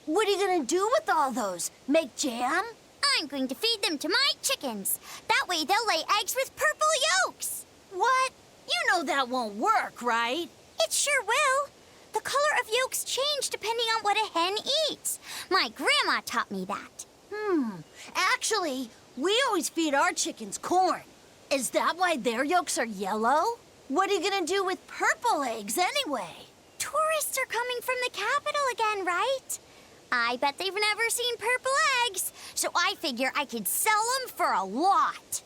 What are you gonna do with all those? Make jam? I'm going to feed them to my chickens. That way they'll lay eggs with purple yolks. What? You know that won't work, right? It sure will. The color of yolks change depending on what a hen eats. My grandma taught me that. Actually, we always feed our chickens corn. Is that why their yolks are yellow? What are you gonna do with purple eggs anyway? Tourists are coming from the capital again, right? I bet they've never seen purple eggs, so I figure I could sell them for a lot.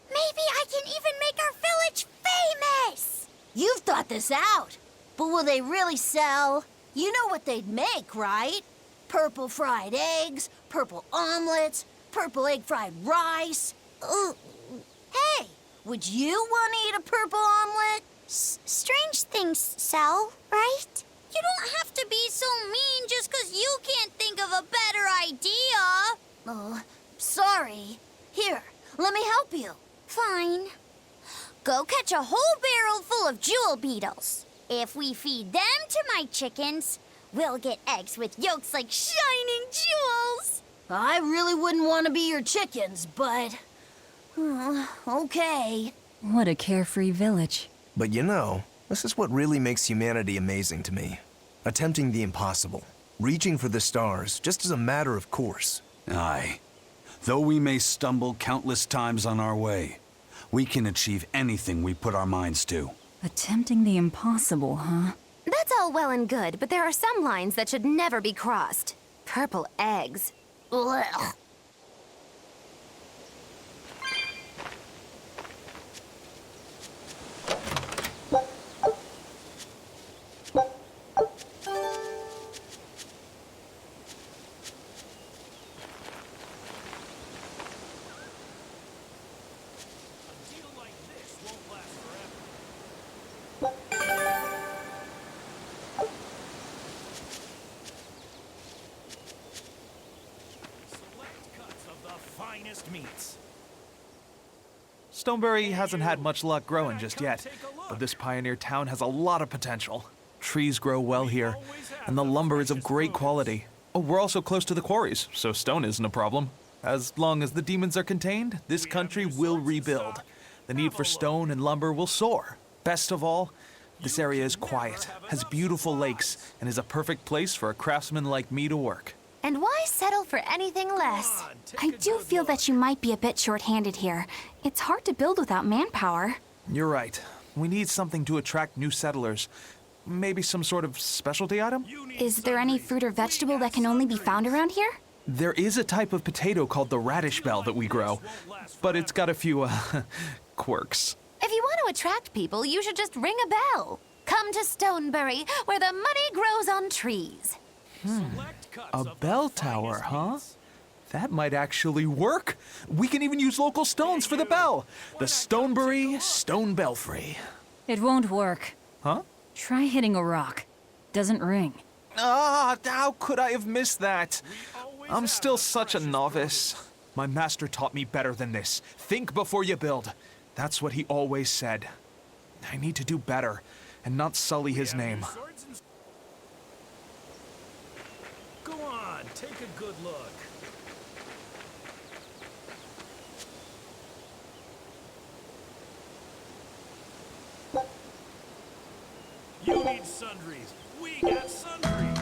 Maybe I can even make our village famous! You've thought this out. But will they really sell? You know what they'd make, right? Purple fried eggs, purple omelets, purple egg fried rice. Hey, would you want to eat a purple omelet? Strange things sell, right? You don't have to be so mean just 'cause you can't think of a better idea. Oh, sorry. Here, let me help you. Fine. Go catch a whole barrel full of jewel beetles. If we feed them to my chickens, we'll get eggs with yolks like shining jewels. I really wouldn't want to be your chickens, but... okay. What a carefree village. But you know, this is what really makes humanity amazing to me. Attempting the impossible. Reaching for the stars, just as a matter of course. Aye. Though we may stumble countless times on our way, we can achieve anything we put our minds to. Attempting the impossible, huh? That's all well and good, but there are some lines that should never be crossed. Purple eggs. Ugh. Meats. Stoneberry hasn't had much luck growing just yet, but this pioneer town has a lot of potential. Trees grow well here, and the lumber is of great quality. Oh, we're also close to the quarries, so stone isn't a problem. As long as the demons are contained, this country will rebuild. The need for stone and lumber will soar. Best of all, this area is quiet, has beautiful lakes, and is a perfect place for a craftsman like me to work. And why settle for anything less? I do feel that you might be a bit short-handed here. It's hard to build without manpower. You're right. We need something to attract new settlers. Maybe some sort of specialty item? Is there any fruit or vegetable that can only be found around here? There is a type of potato called the radish bell that we grow, but it's got a few, quirks. If you want to attract people, you should just ring a bell. Come to Stoneberry, where the money grows on trees. A bell tower, huh? That might actually work. We can even use local stones for the bell. The Stoneberry Stone Belfry. It won't work. Huh? Try hitting a rock. Doesn't ring. Ah, how could I have missed that? I'm still such a novice. My master taught me better than this. Think before you build. That's what he always said. I need to do better and not sully his name. Go on, take a good look. You need sundries. We got sundries.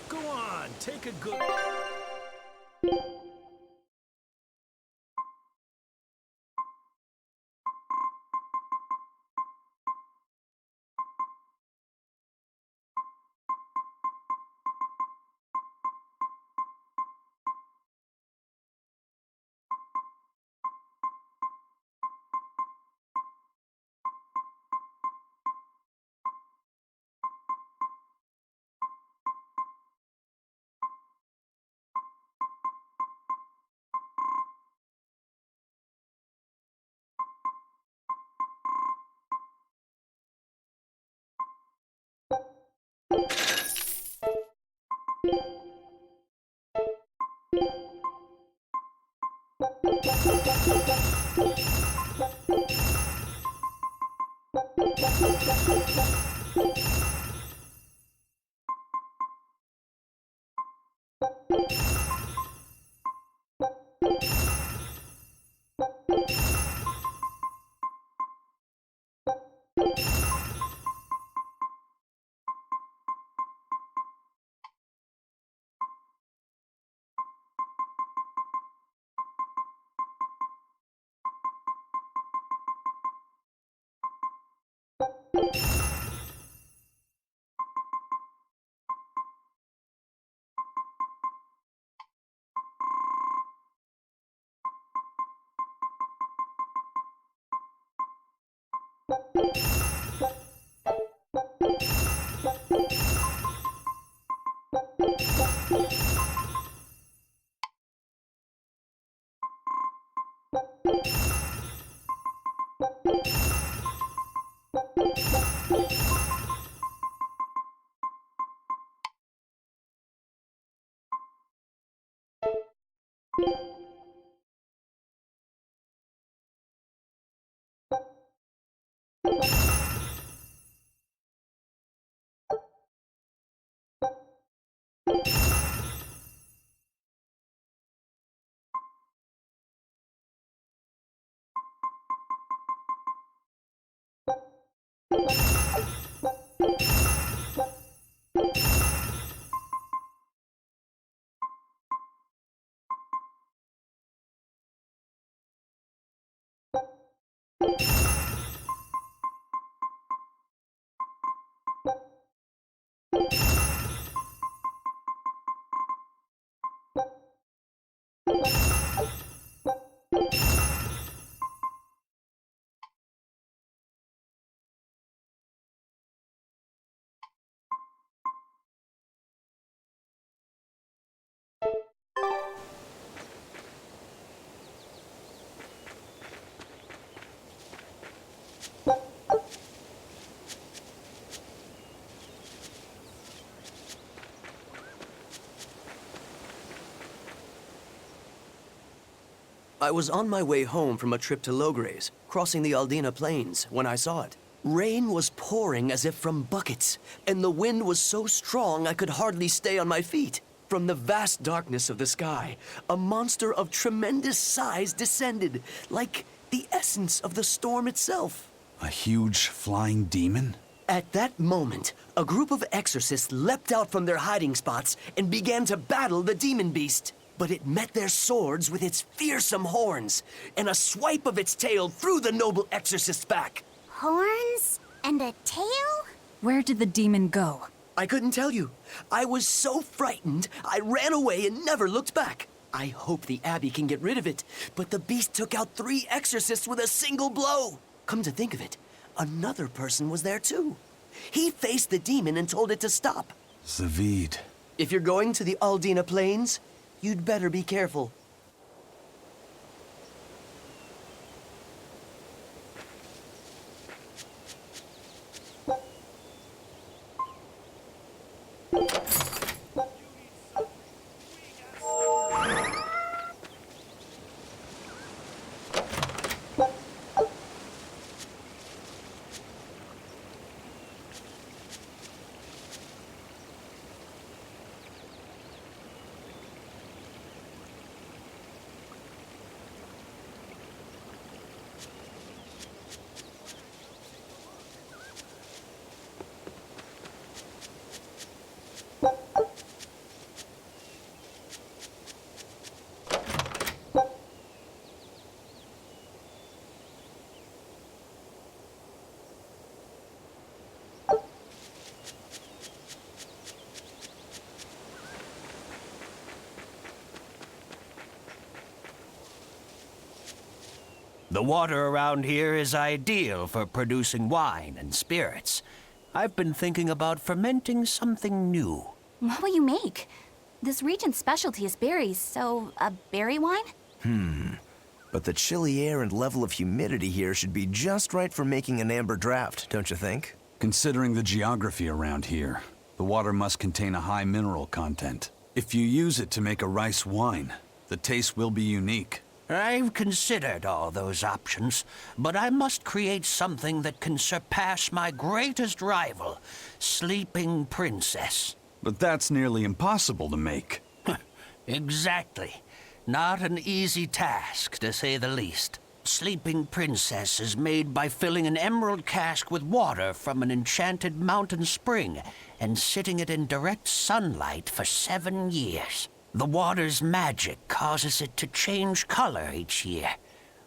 Go on, take a good... I was on my way home from a trip to Logres, crossing the Aldina Plains, when I saw it. Rain was pouring as if from buckets, and the wind was so strong I could hardly stay on my feet. From the vast darkness of the sky, a monster of tremendous size descended, like the essence of the storm itself. A huge flying demon? At that moment, a group of exorcists leapt out from their hiding spots and began to battle the demon beast. But it met their swords with its fearsome horns, and a swipe of its tail threw the noble exorcist's back. Horns? And a tail? Where did the demon go? I couldn't tell you. I was so frightened, I ran away and never looked back. I hope the Abbey can get rid of it, but the beast took out 3 exorcists with a single blow. Come to think of it, another person was there too. He faced the demon and told it to stop. Zavid. If you're going to the Aldina Plains, you'd better be careful. The water around here is ideal for producing wine and spirits. I've been thinking about fermenting something new. What will you make? This region's specialty is berries, so a berry wine? But the chilly air and level of humidity here should be just right for making an amber draft, don't you think? Considering the geography around here, the water must contain a high mineral content. If you use it to make a rice wine, the taste will be unique. I've considered all those options, but I must create something that can surpass my greatest rival, Sleeping Princess. But that's nearly impossible to make. Exactly. Not an easy task, to say the least. Sleeping Princess is made by filling an emerald cask with water from an enchanted mountain spring and sitting it in direct sunlight for 7 years. The water's magic causes it to change color each year.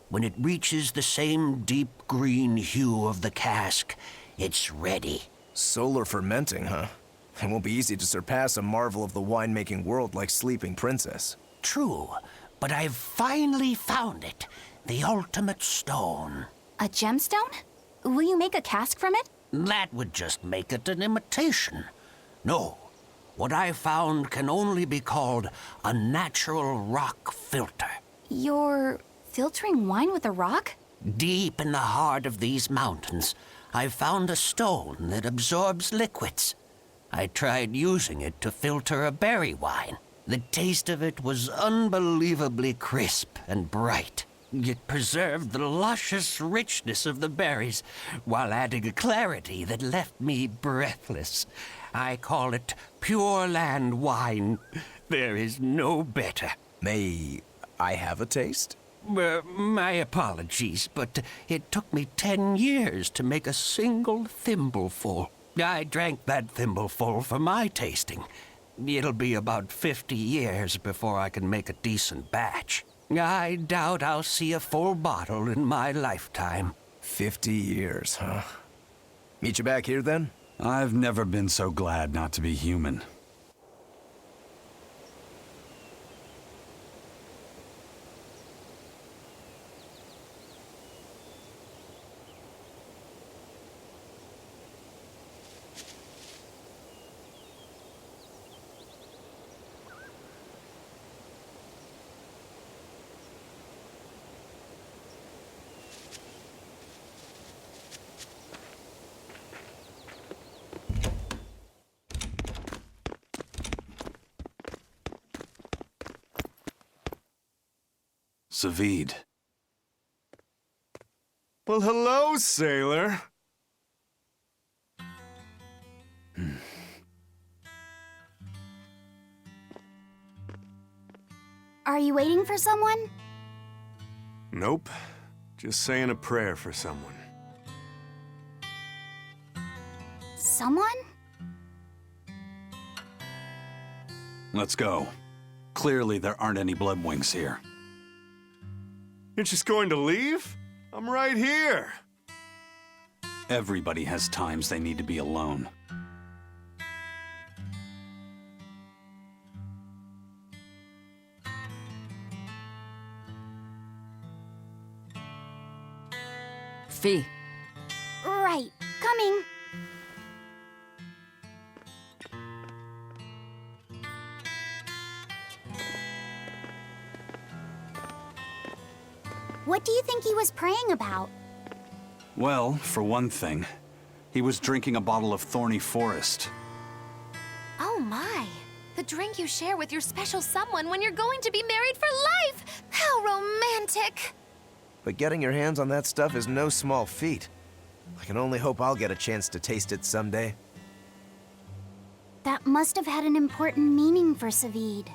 When it reaches the same deep green hue of the cask, it's ready. Solar fermenting, huh? It won't be easy to surpass a marvel of the winemaking world like Sleeping Princess. True, but I've finally found it. The ultimate stone. A gemstone? Will you make a cask from it? That would just make it an imitation. No. What I found can only be called a natural rock filter. You're filtering wine with a rock? Deep in the heart of these mountains, I found a stone that absorbs liquids. I tried using it to filter a berry wine. The taste of it was unbelievably crisp and bright. It preserved the luscious richness of the berries while adding a clarity that left me breathless. I call it Pure Land wine. There is no better. May I have a taste? My apologies, but it took me 10 years to make a single thimbleful. I drank that thimbleful for my tasting. It'll be about 50 years before I can make a decent batch. I doubt I'll see a full bottle in my lifetime. 50 years, huh? Meet you back here, then? I've never been so glad not to be human. Zavid. Well, hello, sailor. Are you waiting for someone? Nope. Just saying a prayer for someone. Someone? Let's go. Clearly there aren't any bloodwings here. You're just going to leave? I'm right here. Everybody has times they need to be alone. Fee. Right. coming. What do you think he was praying about? Well, for one thing, he was drinking a bottle of Thorny Forest. Oh my. The drink you share with your special someone when you're going to be married for life! How romantic! But getting your hands on that stuff is no small feat. I can only hope I'll get a chance to taste it someday. That must have had an important meaning for Savid.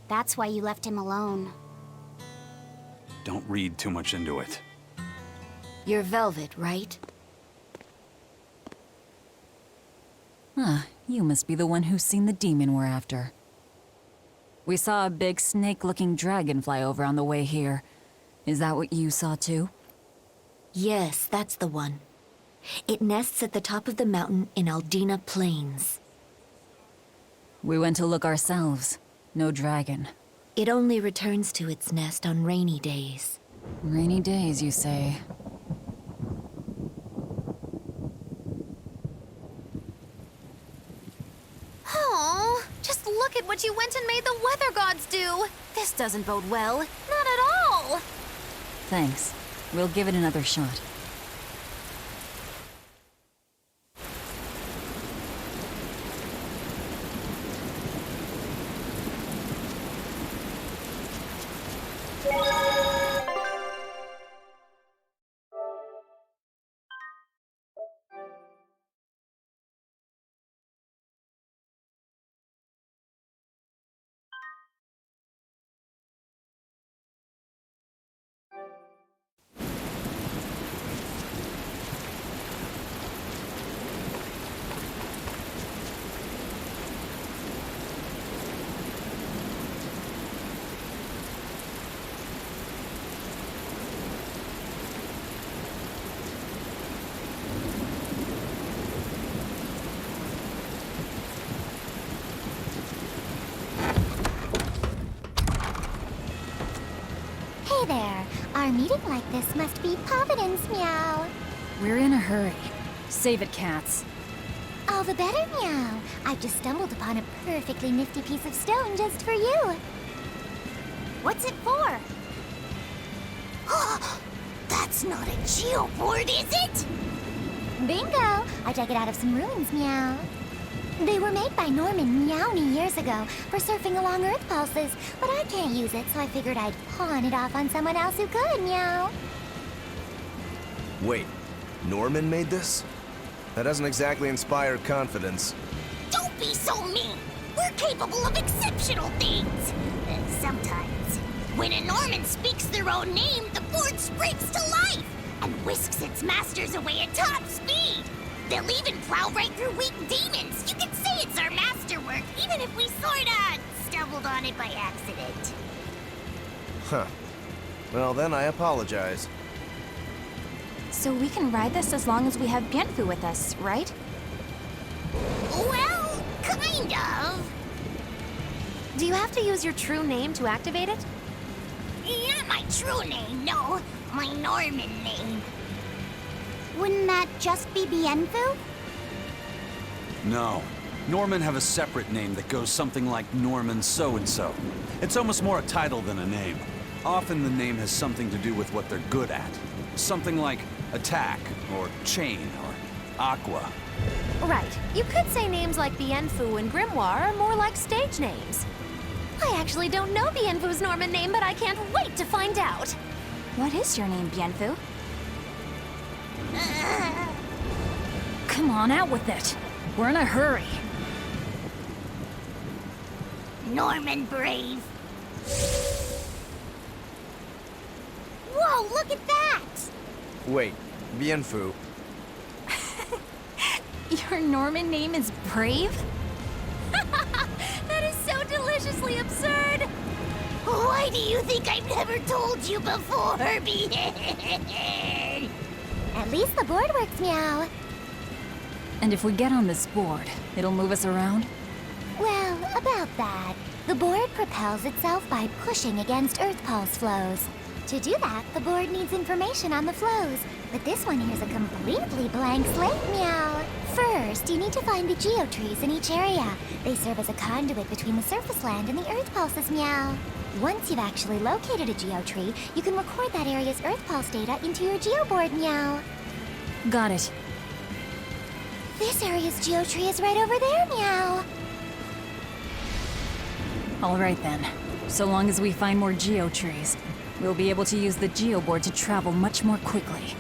That's why you left him alone. Don't read too much into it. You're Velvet, right? Ah, you must be the one who's seen the demon we're after. We saw a big snake-looking dragon fly over on the way here. Is that what you saw too? Yes, that's the one. It nests at the top of the mountain in Aldina Plains. We went to look ourselves. No dragon. It only returns to its nest on rainy days. Rainy days, you say? Oh, just look at what you went and made the weather gods do. This doesn't bode well. Not at all. Thanks. We'll give it another shot. Hey there. Our meeting like this must be Providence, meow. We're in a hurry. Save it, cats. All the better, meow. I've just stumbled upon a perfectly nifty piece of stone just for you. What's it for? That's not a geoboard, is it? Bingo! I dug it out of some ruins, meow. They were made by Norman Meowny years ago for surfing along Earth pulses, but I can't use it, so I figured I'd pawn it off on someone else who could, meow. Wait, Norman made this? That doesn't exactly inspire confidence. Don't be so mean. We're capable of exceptional things. Sometimes. When a Norman speaks their own name, the board springs to life and whisks its masters away at top speed. They'll even plow right through weak demons. You can say it's our masterwork, even if we sorta stumbled on it by accident. Huh. Well, then I apologize. So we can ride this as long as we have Bienfu with us, right? Well, kind of. Do you have to use your true name to activate it? Not my true name, no. My Norman name. Wouldn't that just be Bienfu? No. Norman have a separate name that goes something like Norman so-and-so. It's almost more a title than a name. Often the name has something to do with what they're good at. Something like attack, or chain, or aqua. Right. You could say names like Bienfu and Grimoire are more like stage names. I actually don't know Bienfu's Norman name, but I can't wait to find out. What is your name, Bienfu? Come on, out with it. We're in a hurry. Norman Brave. Whoa, look at that! Wait, Bienfu. Your Norman name is Brave? That is so deliciously absurd! Why do you think I've never told you before, Behead? At least the board works, meow. And if we get on this board, it'll move us around? Well, about that. The board propels itself by pushing against Earth pulse flows. To do that, the board needs information on the flows, but this one here's a completely blank slate, meow. First, you need to find the geotrees in each area. They serve as a conduit between the surface land and the earth pulses, meow. Once you've actually located a geotree, you can record that area's earth pulse data into your geoboard, meow. Got it. This area's geotree is right over there, meow. All right then. So long as we find more geotrees, we'll be able to use the geoboard to travel much more quickly.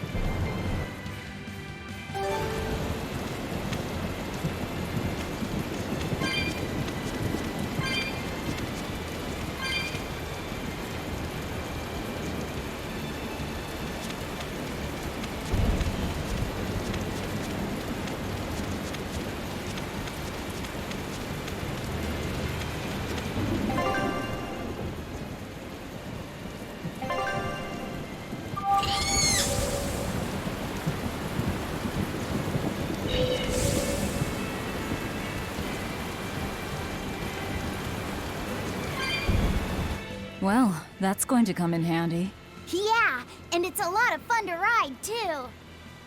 Well, that's going to come in handy. Yeah, and it's a lot of fun to ride, too.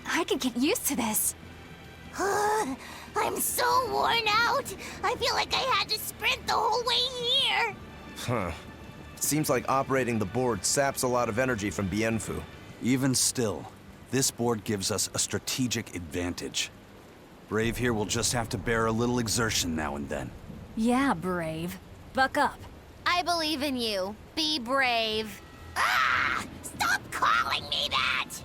I could get used to this. I'm so worn out. I feel like I had to sprint the whole way here. Huh. Seems like operating the board saps a lot of energy from Bienfu. Even still, this board gives us a strategic advantage. Brave here will just have to bear a little exertion now and then. Yeah, Brave. Buck up. I believe in you. Be brave. Ah! Stop calling me that!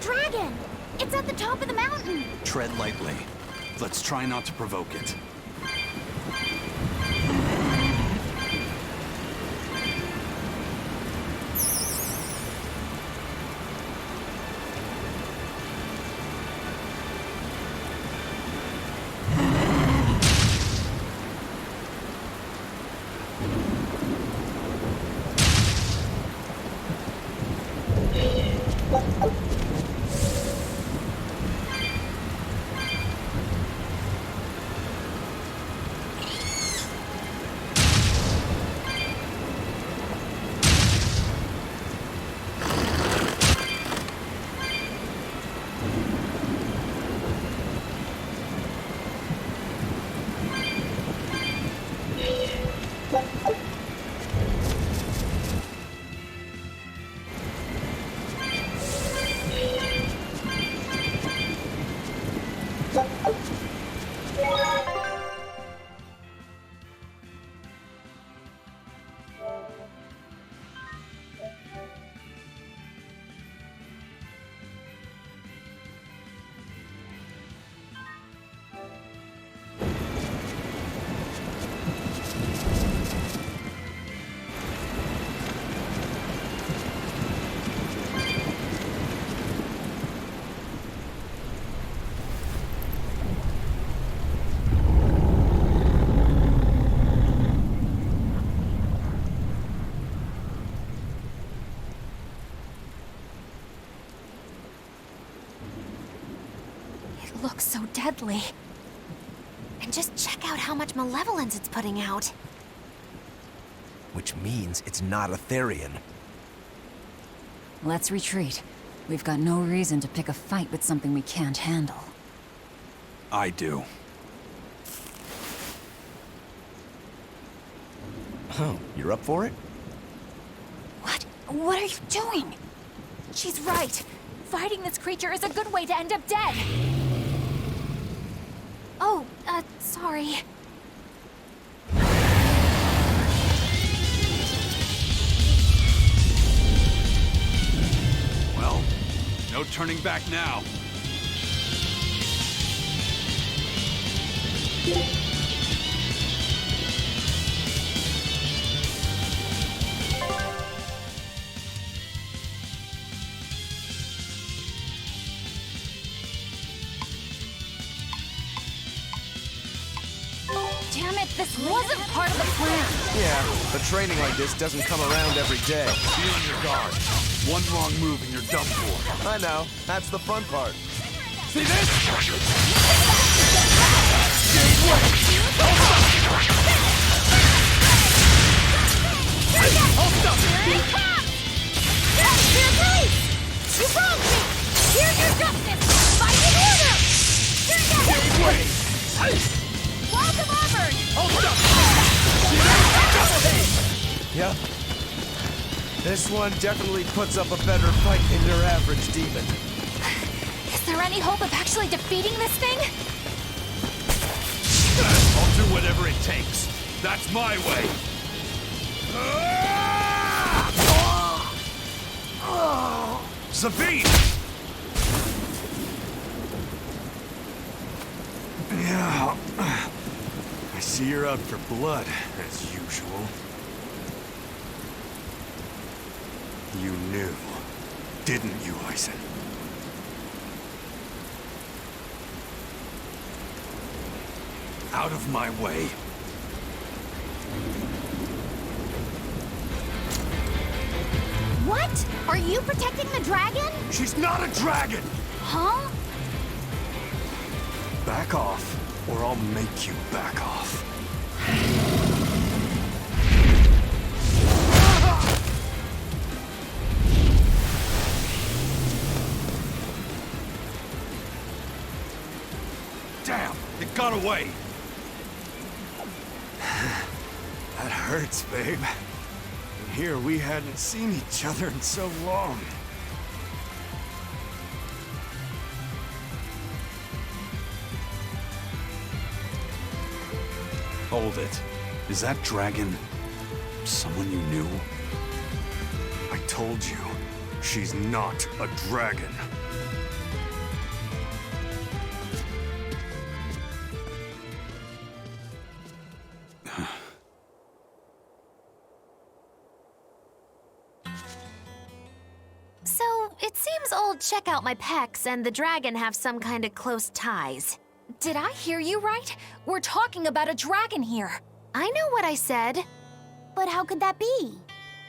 dragon! It's at the top of the mountain! Tread lightly. Let's try not to provoke it. looks so deadly. And just check out how much malevolence it's putting out. Which means it's not Etherian. Let's retreat. We've got no reason to pick a fight with something we can't handle. I do. Oh, you're up for it? What? What are you doing? She's right. Fighting this creature is a good way to end up dead. Oh, sorry. Well, no turning back now. Damn it, this wasn't part of the plan. Yeah, but training like this doesn't come around every day. Be on your guard. One wrong move and you're done for. I know. That's the fun part. See this? Hold up! Here it comes! Yes, here, please! You broke me! Here's your justice! Fight in order! Here you go! Gave way! Welcome, Auburn! Hold up! Yep. This one definitely puts up a better fight than your average demon. Is there any hope of actually defeating this thing? I'll do whatever it takes. That's my way. Zavine! Yeah. I see you're out for blood, as usual. You knew, didn't you, Eisen? Out of my way. What? Are you protecting the dragon? She's not a dragon! Huh? Back off, or I'll make you back off. Damn! It got away! That hurts, babe. And here we hadn't seen each other in so long. Hold it. Is that dragon someone you knew? I told you, she's not a dragon. So, it seems old Check Out My Pecs and the dragon have some kind of close ties. Did I hear you right? We're talking about a dragon here. I know what I said. But how could that be?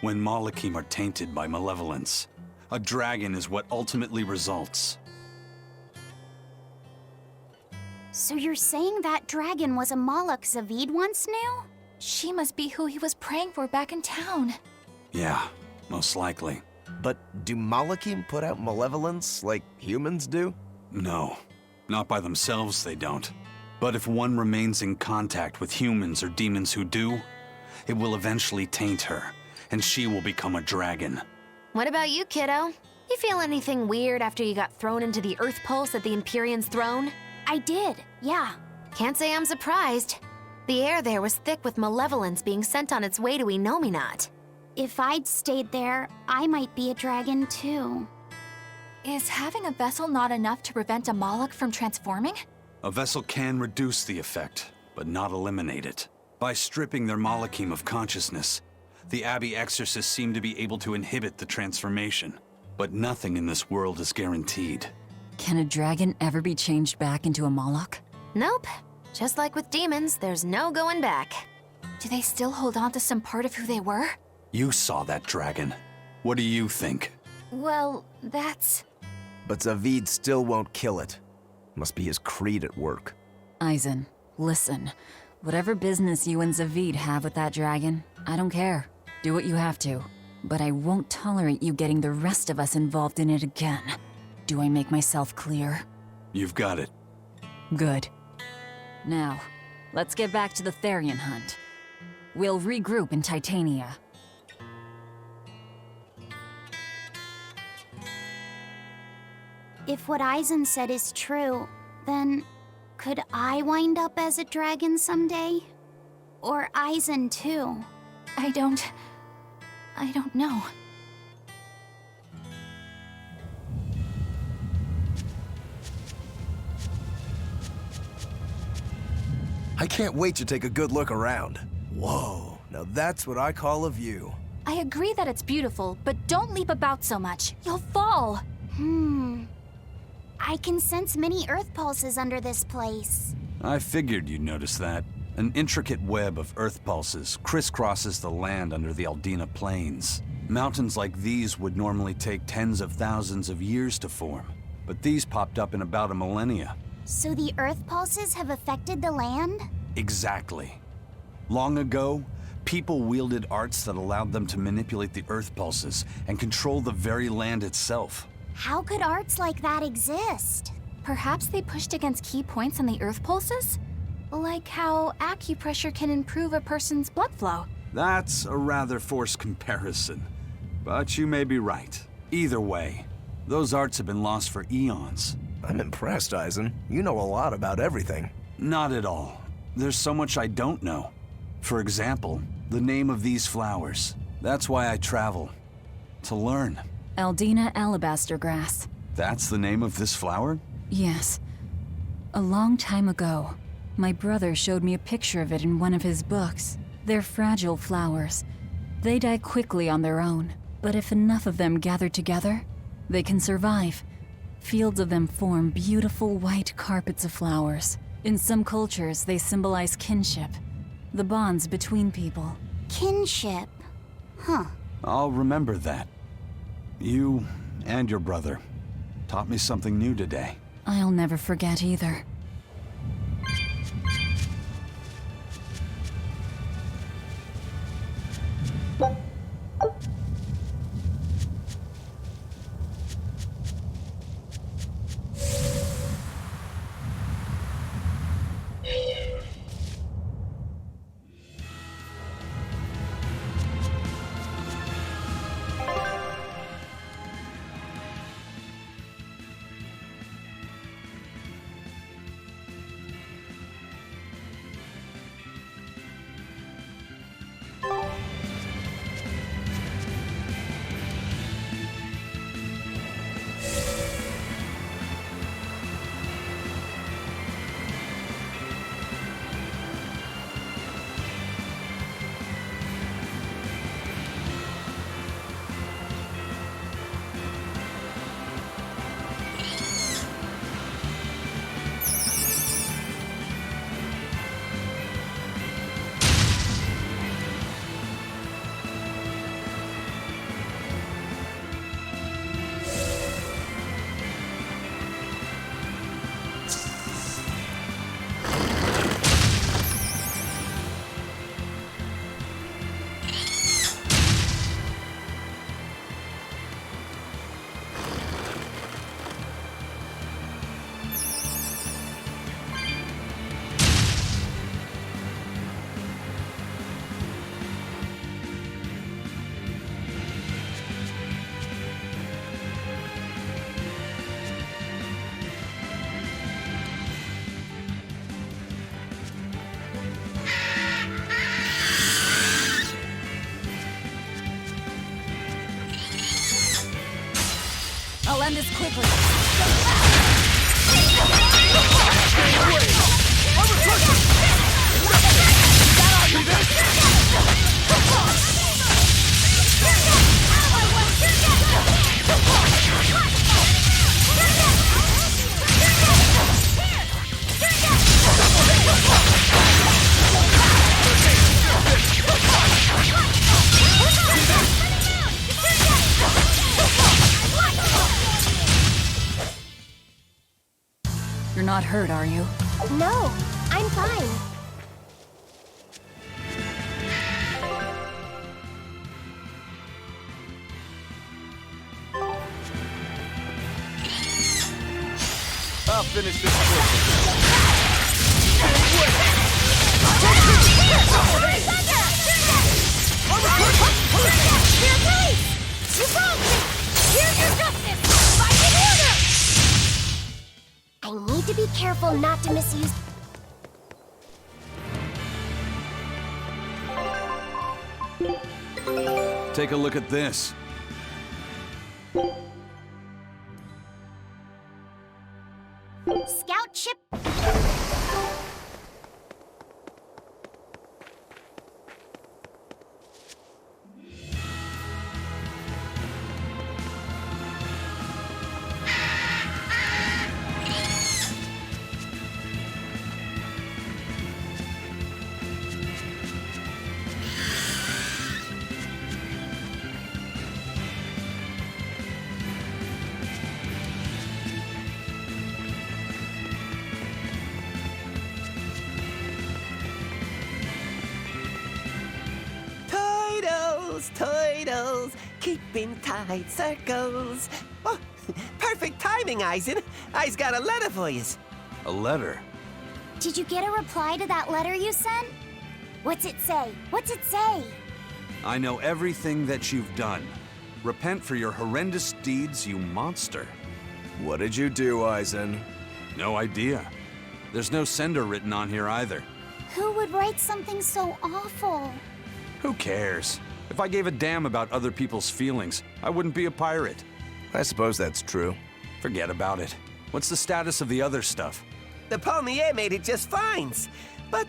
When Malachim are tainted by malevolence, a dragon is what ultimately results. So you're saying that dragon was a Malak Zavid once knew? She must be who he was praying for back in town. Yeah, most likely. But do Malachim put out malevolence like humans do? No, not by themselves they don't. But if one remains in contact with humans or demons who do, it will eventually taint her, and she will become a dragon. What about you, kiddo? You feel anything weird after you got thrown into the Earth Pulse at the Empyrean's throne? I did, yeah. Can't say I'm surprised. The air there was thick with malevolence being sent on its way to Enominat. If I'd stayed there, I might be a dragon too. Is having a vessel not enough to prevent a Malak from transforming? A vessel can reduce the effect, but not eliminate it. By stripping their Malachim of consciousness, the Abbey exorcists seem to be able to inhibit the transformation. But nothing in this world is guaranteed. Can a dragon ever be changed back into a Malak? Nope. Just like with demons, there's no going back. Do they still hold on to some part of who they were? You saw that dragon. What do you think? Well, that's... But Zavid still won't kill it. Must be his creed at work. Aizen, listen. Whatever business you and Zavid have with that dragon, I don't care. Do what you have to. But I won't tolerate you getting the rest of us involved in it again. Do I make myself clear? You've got it. Good. Now, let's get back to the Therian hunt. We'll regroup in Titania. If what Aizen said is true, then could I wind up as a dragon someday? Or Aizen too? I don't know. I can't wait to take a good look around. Whoa, now that's what I call a view. I agree that it's beautiful, but don't leap about so much. You'll fall. I can sense many earth pulses under this place. I figured you'd notice that. An intricate web of earth pulses crisscrosses the land under the Aldina Plains. Mountains like these would normally take tens of thousands of years to form, but these popped up in about a millennia. So the earth pulses have affected the land? Exactly. Long ago, people wielded arts that allowed them to manipulate the earth pulses and control the very land itself. How could arts like that exist? Perhaps they pushed against key points on the earth pulses? Like how acupressure can improve a person's blood flow. That's a rather forced comparison, but you may be right. Either way, those arts have been lost for eons. I'm impressed, Aizen. You know a lot about everything. Not at all. There's so much I don't know. For example, the name of these flowers. That's why I travel. To learn. Aldina alabaster grass. That's the name of this flower? Yes. A long time ago, my brother showed me a picture of it in one of his books. They're fragile flowers. They die quickly on their own, but if enough of them gather together, they can survive. Fields of them form beautiful white carpets of flowers. In some cultures, they symbolize kinship, the bonds between people. Kinship? Huh. I'll remember that. You and your brother taught me something new today. I'll never forget either. I'll end this quickly. You're not hurt, are you? No, I'm fine. I'll finish this quick. You broke me! Here's your justice! Fight in order! I need to be careful not to misuse... Take a look at this. Scout ship... Turtles, keeping tight circles. Oh, perfect timing, Eisen. I's got a letter for you. A letter? Did you get a reply to that letter you sent? What's it say? What's it say? I know everything that you've done. Repent for your horrendous deeds, you monster. What did you do, Eisen? No idea. There's no sender written on here either. Who would write something so awful? Who cares? If I gave a damn about other people's feelings, I wouldn't be a pirate. I suppose that's true. Forget about it. What's the status of the other stuff? The Palmier made it just fine. But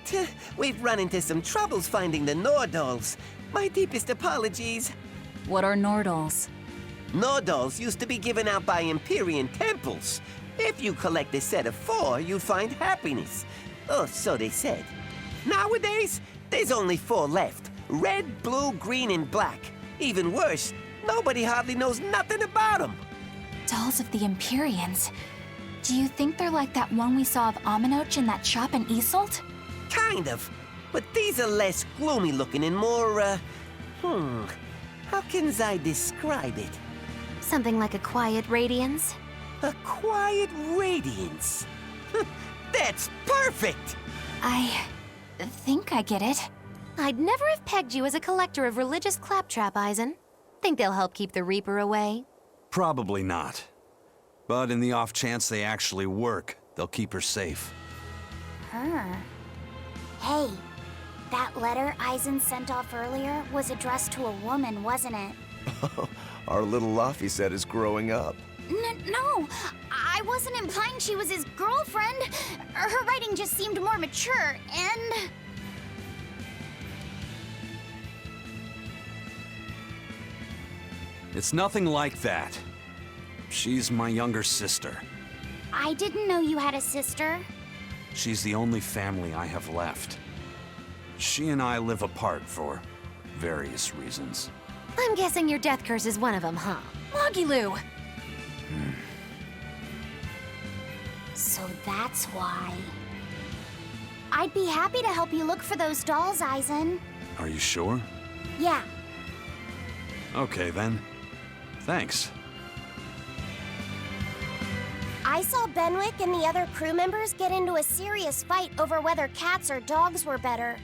we've run into some troubles finding the Nordals. My deepest apologies. What are Nordals? Nordals used to be given out by Empyrean temples. If you collect a set of 4, you'd find happiness. Oh, so they said. Nowadays, there's only 4 left. Red, blue, green, and black. Even worse, nobody hardly knows nothing about them. Dolls of the Empyreans. Do you think they're like that one we saw of Aminoch in that shop in Isolt? Kind of. But these are less gloomy looking and more, how can I describe it? Something like a quiet radiance? A quiet radiance. That's perfect! I think I get it. I'd never have pegged you as a collector of religious claptrap, Eisen. Think they'll help keep the Reaper away? Probably not. But in the off chance they actually work, they'll keep her safe. Her? Hey, that letter Eisen sent off earlier was addressed to a woman, wasn't it? Our little Laphicet is growing up. No, I wasn't implying she was his girlfriend. Her writing just seemed more mature, and... It's nothing like that. She's my younger sister. I didn't know you had a sister. She's the only family I have left. She and I live apart for various reasons. I'm guessing your death curse is one of them, huh? Magilou! So that's why. I'd be happy to help you look for those dolls, Eisen. Are you sure? Yeah. Okay, then. Thanks. I saw Benwick and the other crew members get into a serious fight over whether cats or dogs were better.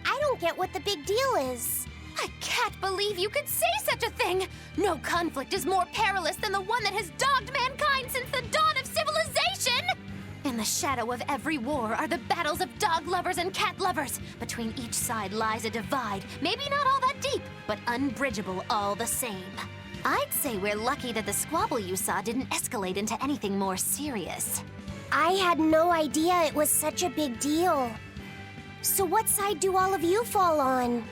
I don't get what the big deal is. I can't believe you could say such a thing! No conflict is more perilous than the one that has dogged mankind since the dawn of civilization! In the shadow of every war are the battles of dog lovers and cat lovers. Between each side lies a divide, maybe not all that deep, but unbridgeable all the same. I'd say we're lucky that the squabble you saw didn't escalate into anything more serious. I had no idea it was such a big deal. So what side do all of you fall on?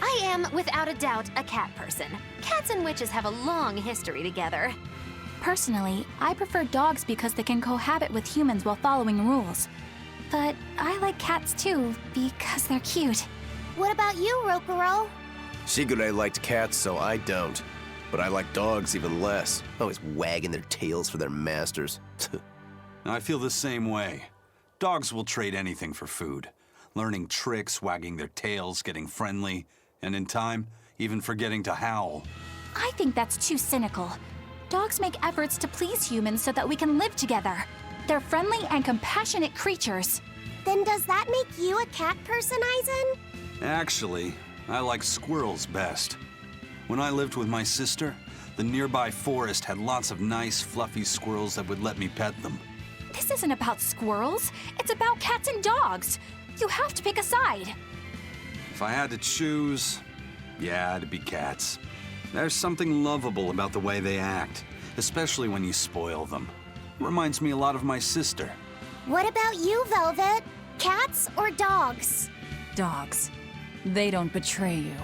I am, without a doubt, a cat person. Cats and witches have a long history together. Personally, I prefer dogs because they can cohabit with humans while following rules. But I like cats too, because they're cute. What about you, Rokuro? Shigure liked cats, so I don't. But I like dogs even less, always wagging their tails for their masters. I feel the same way. Dogs will trade anything for food. Learning tricks, wagging their tails, getting friendly, and in time, even forgetting to howl. I think that's too cynical. Dogs make efforts to please humans so that we can live together. They're friendly and compassionate creatures. Then does that make you a cat person, Eisen? Actually, I like squirrels best. When I lived with my sister, the nearby forest had lots of nice, fluffy squirrels that would let me pet them. This isn't about squirrels. It's about cats and dogs. You have to pick a side. If I had to choose, yeah, it'd be cats. There's something lovable about the way they act, especially when you spoil them. Reminds me a lot of my sister. What about you, Velvet? Cats or dogs? Dogs. They don't betray you.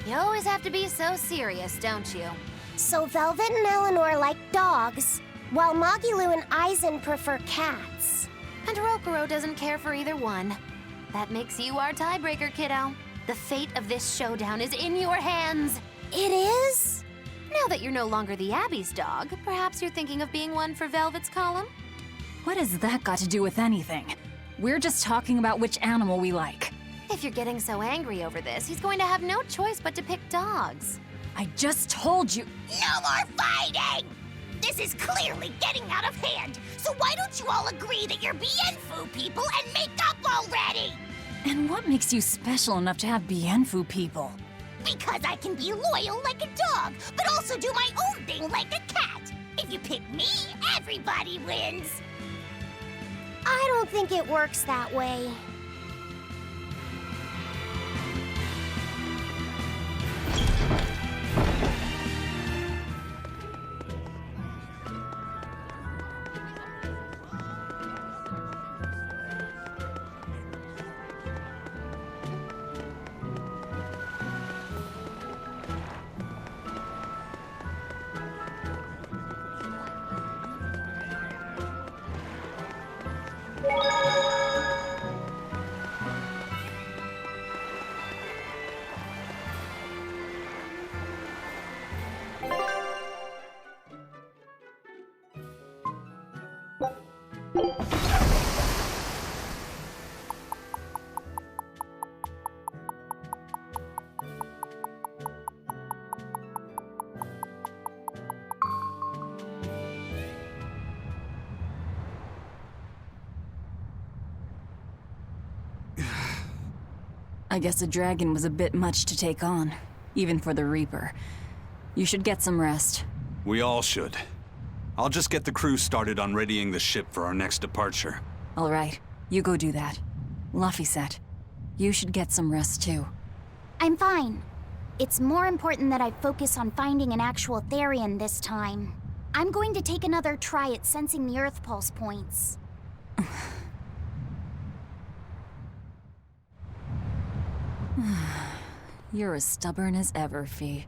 You always have to be so serious, don't you? So Velvet and Eleanor like dogs, while Magilu and Eisen prefer cats. And Rokuro doesn't care for either one. That makes you our tiebreaker, kiddo. The fate of this showdown is in your hands. It is? Now that you're no longer the Abbey's dog, perhaps you're thinking of being one for Velvet's column? What has that got to do with anything? We're just talking about which animal we like. If you're getting so angry over this, he's going to have no choice but to pick dogs. I just told you. No more fighting! This is clearly getting out of hand, so why don't you all agree that you're Bienfu people and make up already? And what makes you special enough to have Bienfu people? Because I can be loyal like a dog, but also do my own thing like a cat. If you pick me, everybody wins. I don't think it works that way. I guess a dragon was a bit much to take on, even for the Reaper. You should get some rest. We all should. I'll just get the crew started on readying the ship for our next departure. All right, you go do that. Laphicet, you should get some rest too. I'm fine. It's more important that I focus on finding an actual Therian this time. I'm going to take another try at sensing the Earth Pulse points. You're as stubborn as ever, Fee.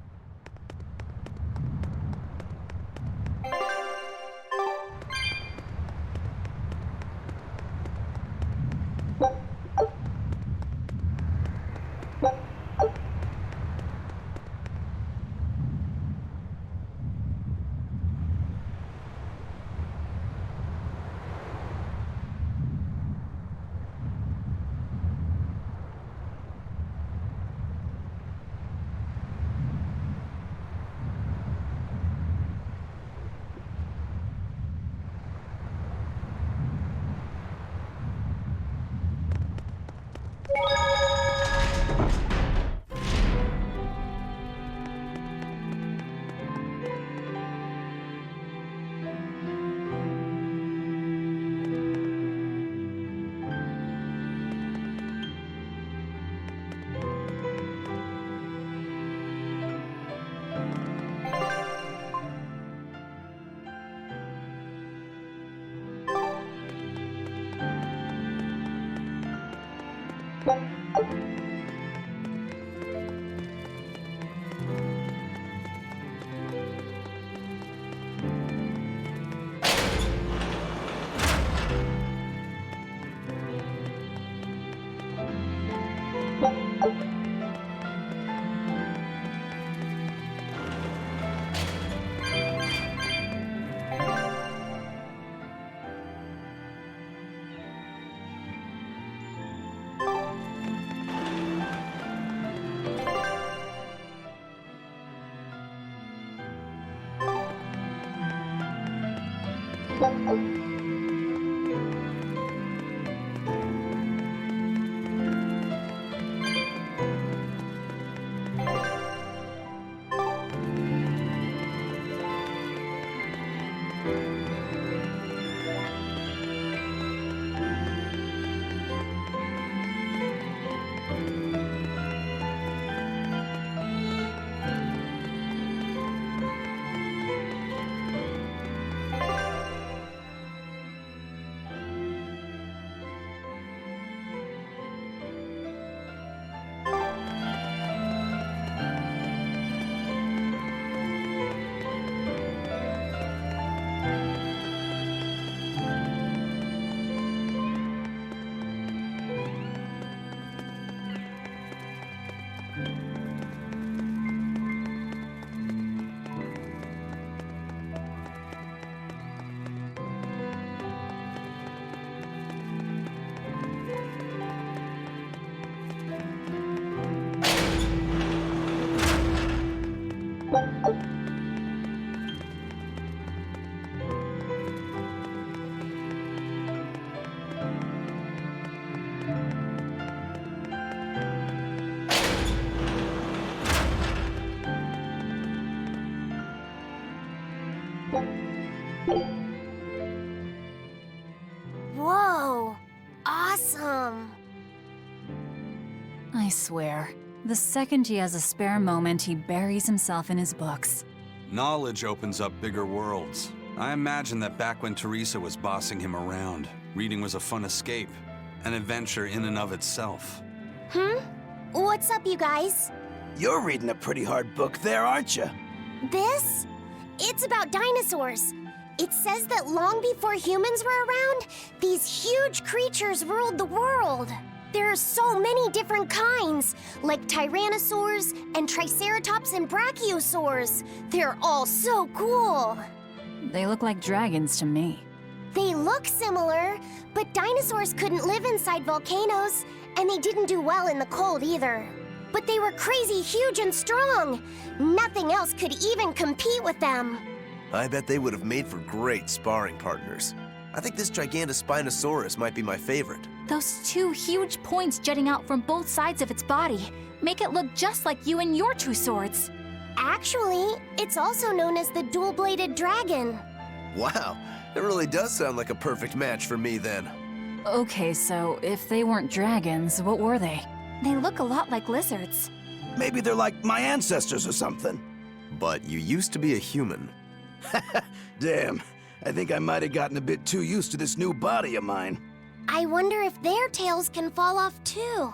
Whoa! Awesome! I swear, the second he has a spare moment, he buries himself in his books. Knowledge opens up bigger worlds. I imagine that back when Teresa was bossing him around, reading was a fun escape, an adventure in and of itself. What's up, you guys? You're reading a pretty hard book there, aren't you? This? It's about dinosaurs. It says that long before humans were around, these huge creatures ruled the world. There are so many different kinds, like tyrannosaurs and triceratops and brachiosaurs. They're all so cool. They look like dragons to me. They look similar, but dinosaurs couldn't live inside volcanoes, and they didn't do well in the cold either. But they were crazy huge and strong. Nothing else could even compete with them. I bet they would have made for great sparring partners. I think this Gigantospinosaurus might be my favorite. Those two huge points jutting out from both sides of its body make it look just like you and your two swords. Actually, it's also known as the dual-bladed dragon. Wow, it really does sound like a perfect match for me then. Okay, so if they weren't dragons, what were they? They look a lot like lizards. Maybe they're like my ancestors or something. But you used to be a human. Damn, I think I might have gotten a bit too used to this new body of mine. I wonder if their tails can fall off too.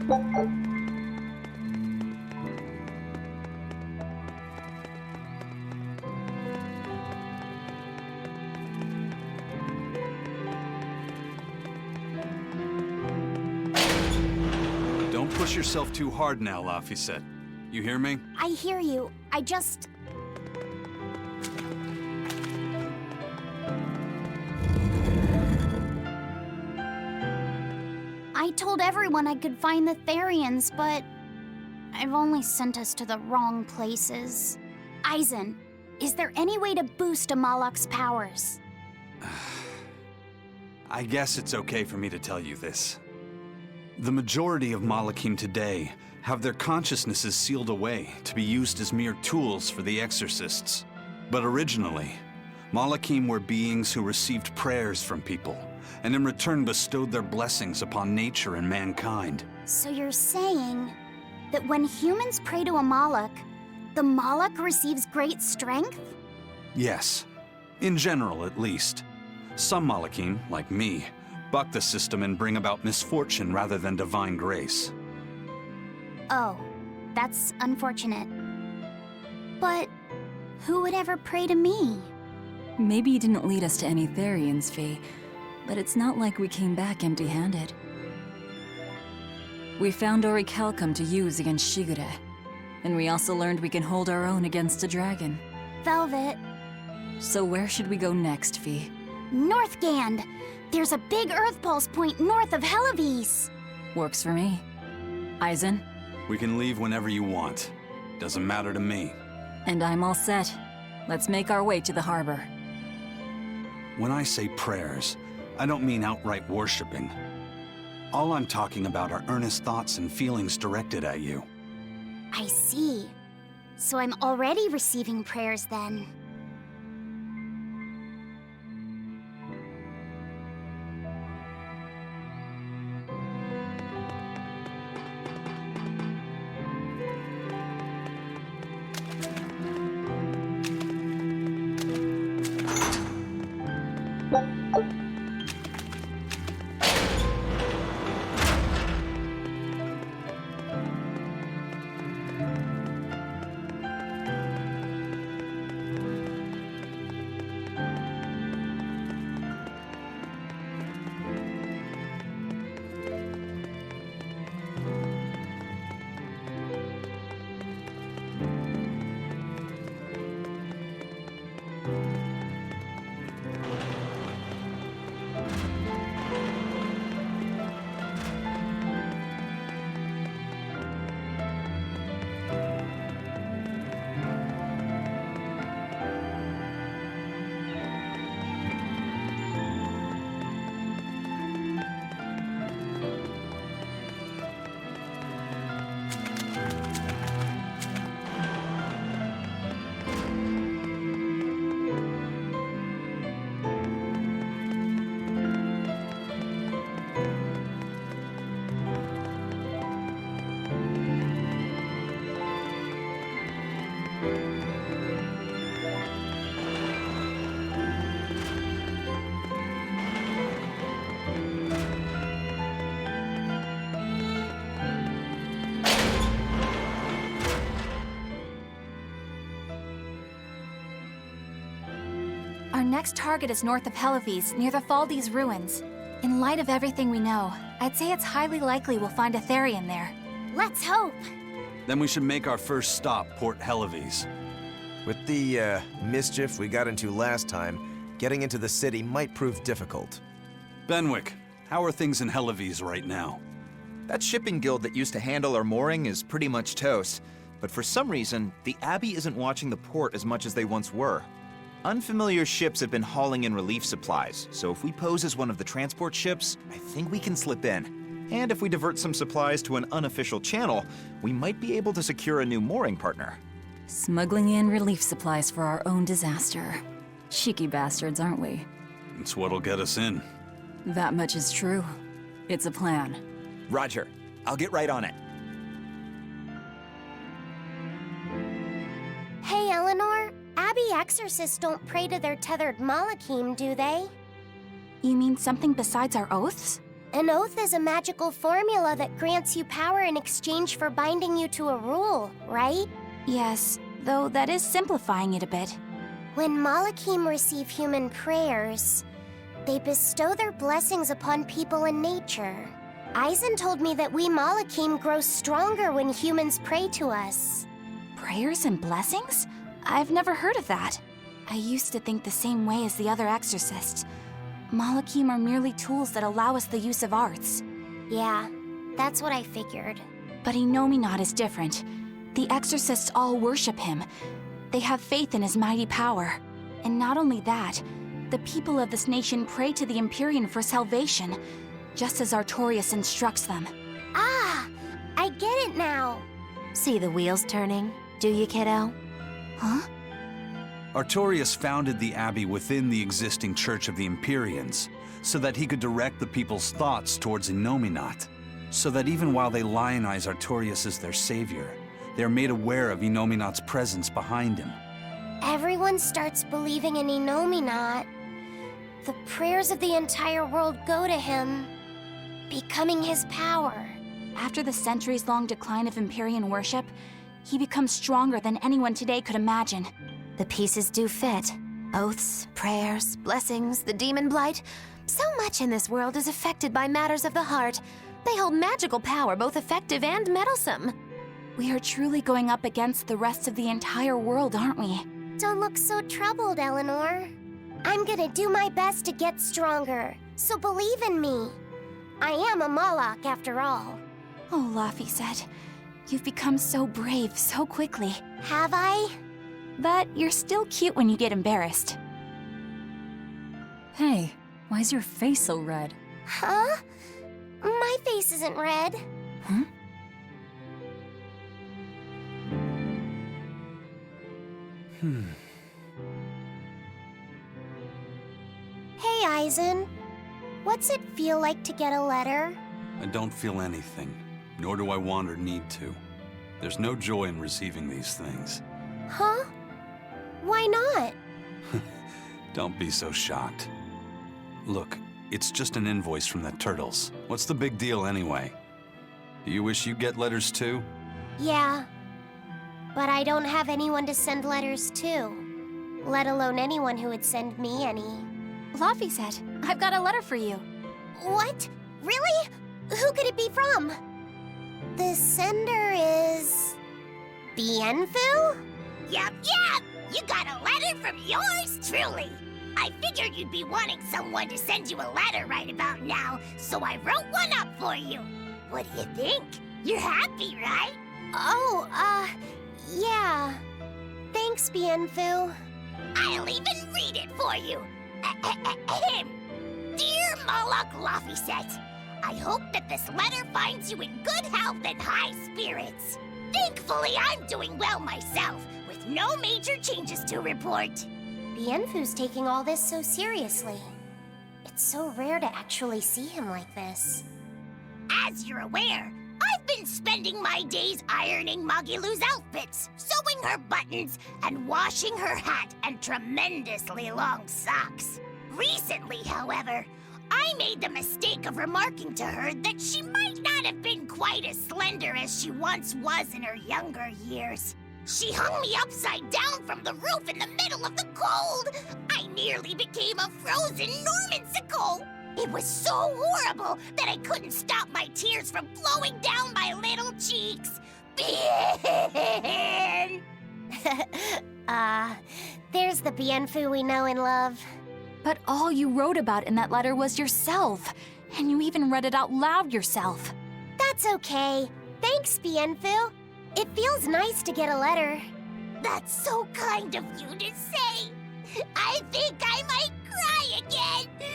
Don't push yourself too hard now, Laphicet. You hear me? I hear you. I just... I told everyone I could find the Therians, but I've only sent us to the wrong places. Aizen, is there any way to boost Amalok's powers? I guess it's okay for me to tell you this. The majority of Malakim today have their consciousnesses sealed away to be used as mere tools for the exorcists. But originally, Malakim were beings who received prayers from people, and in return bestowed their blessings upon nature and mankind. So you're saying that when humans pray to a Malak, the Malak receives great strength? Yes, in general at least. Some Malakim, like me, buck the system and bring about misfortune rather than divine grace. Oh, that's unfortunate. But who would ever pray to me? Maybe you didn't lead us to any Therians, Fee, but it's not like we came back empty-handed. We found Orichalcum to use against Shigure, and we also learned we can hold our own against a dragon. Velvet. So where should we go next, Fee? Northgand! There's a big Earth Pulse point north of Helivis! Works for me. Aizen? We can leave whenever you want. Doesn't matter to me. And I'm all set. Let's make our way to the harbor. When I say prayers, I don't mean outright worshipping. All I'm talking about are earnest thoughts and feelings directed at you. I see. So I'm already receiving prayers then. Our next target is north of Helivis, near the Faldes ruins. In light of everything we know, I'd say it's highly likely we'll find a Therian there. Let's hope! Then we should make our first stop, Port Helivis. With the, mischief we got into last time, getting into the city might prove difficult. Benwick, how are things in Helivis right now? That shipping guild that used to handle our mooring is pretty much toast, but for some reason, the Abbey isn't watching the port as much as they once were. Unfamiliar ships have been hauling in relief supplies, so if we pose as one of the transport ships, I think we can slip in. And if we divert some supplies to an unofficial channel, we might be able to secure a new mooring partner. Smuggling in relief supplies for our own disaster. Cheeky bastards, aren't we? It's what'll get us in. That much is true. It's a plan. Roger. I'll get right on it. Hey, Eleanor. Abbey exorcists don't pray to their tethered Malakim, do they? You mean something besides our oaths? An oath is a magical formula that grants you power in exchange for binding you to a rule, right? Yes, though that is simplifying it a bit. When Malachim receive human prayers, they bestow their blessings upon people and nature. Eisen told me that we Malachim grow stronger when humans pray to us. Prayers and blessings? I've never heard of that. I used to think the same way as the other exorcists. Malachim are merely tools that allow us the use of arts. Yeah, that's what I figured. But Innominat is different. The exorcists all worship him. They have faith in his mighty power. And not only that, the people of this nation pray to the Empyrean for salvation, just as Artorias instructs them. Ah, I get it now. See the wheels turning, do you, kiddo? Huh? Artorias founded the Abbey within the existing Church of the Empyreans, so that he could direct the people's thoughts towards Innominat, so that even while they lionize Artorias as their savior, they are made aware of Innominat's presence behind him. Everyone starts believing in Innominat. The prayers of the entire world go to him, becoming his power. After the centuries-long decline of Empyrean worship, he becomes stronger than anyone today could imagine. The pieces do fit. Oaths, prayers, blessings, the demon blight. So much in this world is affected by matters of the heart. They hold magical power, both effective and meddlesome. We are truly going up against the rest of the entire world, aren't we? Don't look so troubled, Eleanor. I'm gonna do my best to get stronger, so believe in me. I am a Malak, after all. Oh, Laphicet, you've become so brave so quickly. Have I? But you're still cute when you get embarrassed. Hey, why's your face so red? Huh? My face isn't red. Huh? Hey, Eisen. What's it feel like to get a letter? I don't feel anything, nor do I want or need to. There's no joy in receiving these things. Huh? Why not? Don't be so shocked. Look, it's just an invoice from the turtles. What's the big deal anyway? Do you wish you get letters too? Yeah. But I don't have anyone to send letters to. Let alone anyone who would send me any. Laphicet, I've got a letter for you. What? Really? Who could it be from? The sender is... Bienfu? Yup. You got a letter from yours truly. I figured you'd be wanting someone to send you a letter right about now, so I wrote one up for you. What do you think? You're happy, right? Oh, yeah. Thanks, Bienfu. I'll even read it for you. Dear Malak Laphicet, I hope that this letter finds you in good health and high spirits. Thankfully, I'm doing well myself, with no major changes to report. Bienfu's taking all this so seriously. It's so rare to actually see him like this. As you're aware, I've been spending my days ironing Magilu's outfits, sewing her buttons, and washing her hat and tremendously long socks. Recently, however, I made the mistake of remarking to her that she might not have been quite as slender as she once was in her younger years. She hung me upside down from the roof in the middle of the cold. I nearly became a frozen Normansicle. It was so horrible that I couldn't stop my tears from flowing down my little cheeks. Bien! There's the Bienfu we know and love. But all you wrote about in that letter was yourself. And you even read it out loud yourself. That's okay. Thanks, Bienfu. It feels nice to get a letter. That's so kind of you to say. I think I might cry again. Bien!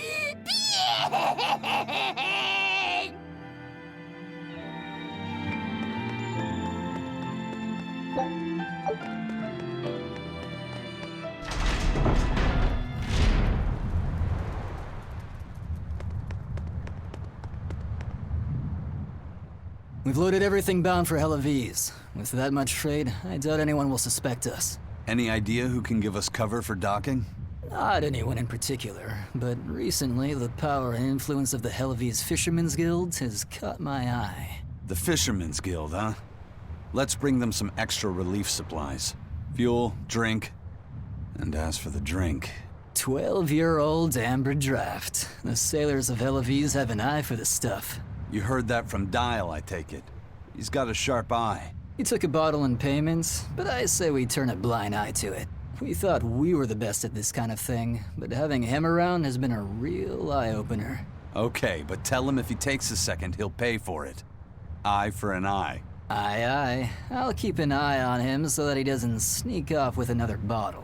We've loaded everything bound for Helaviz. With that much trade, I doubt anyone will suspect us. Any idea who can give us cover for docking? Not anyone in particular, but recently the power and influence of the Hellevies Fishermen's Guild has caught my eye. The Fishermen's Guild, huh? Let's bring them some extra relief supplies. Fuel, drink. And as for the drink... 12-year-old amber draft. The sailors of Hellevies have an eye for the stuff. You heard that from Dial, I take it. He's got a sharp eye. He took a bottle in payments, but I say we turn a blind eye to it. We thought we were the best at this kind of thing, but having him around has been a real eye-opener. Okay, but tell him if he takes a second, he'll pay for it. Eye for an eye. Aye, aye. I'll keep an eye on him so that he doesn't sneak off with another bottle.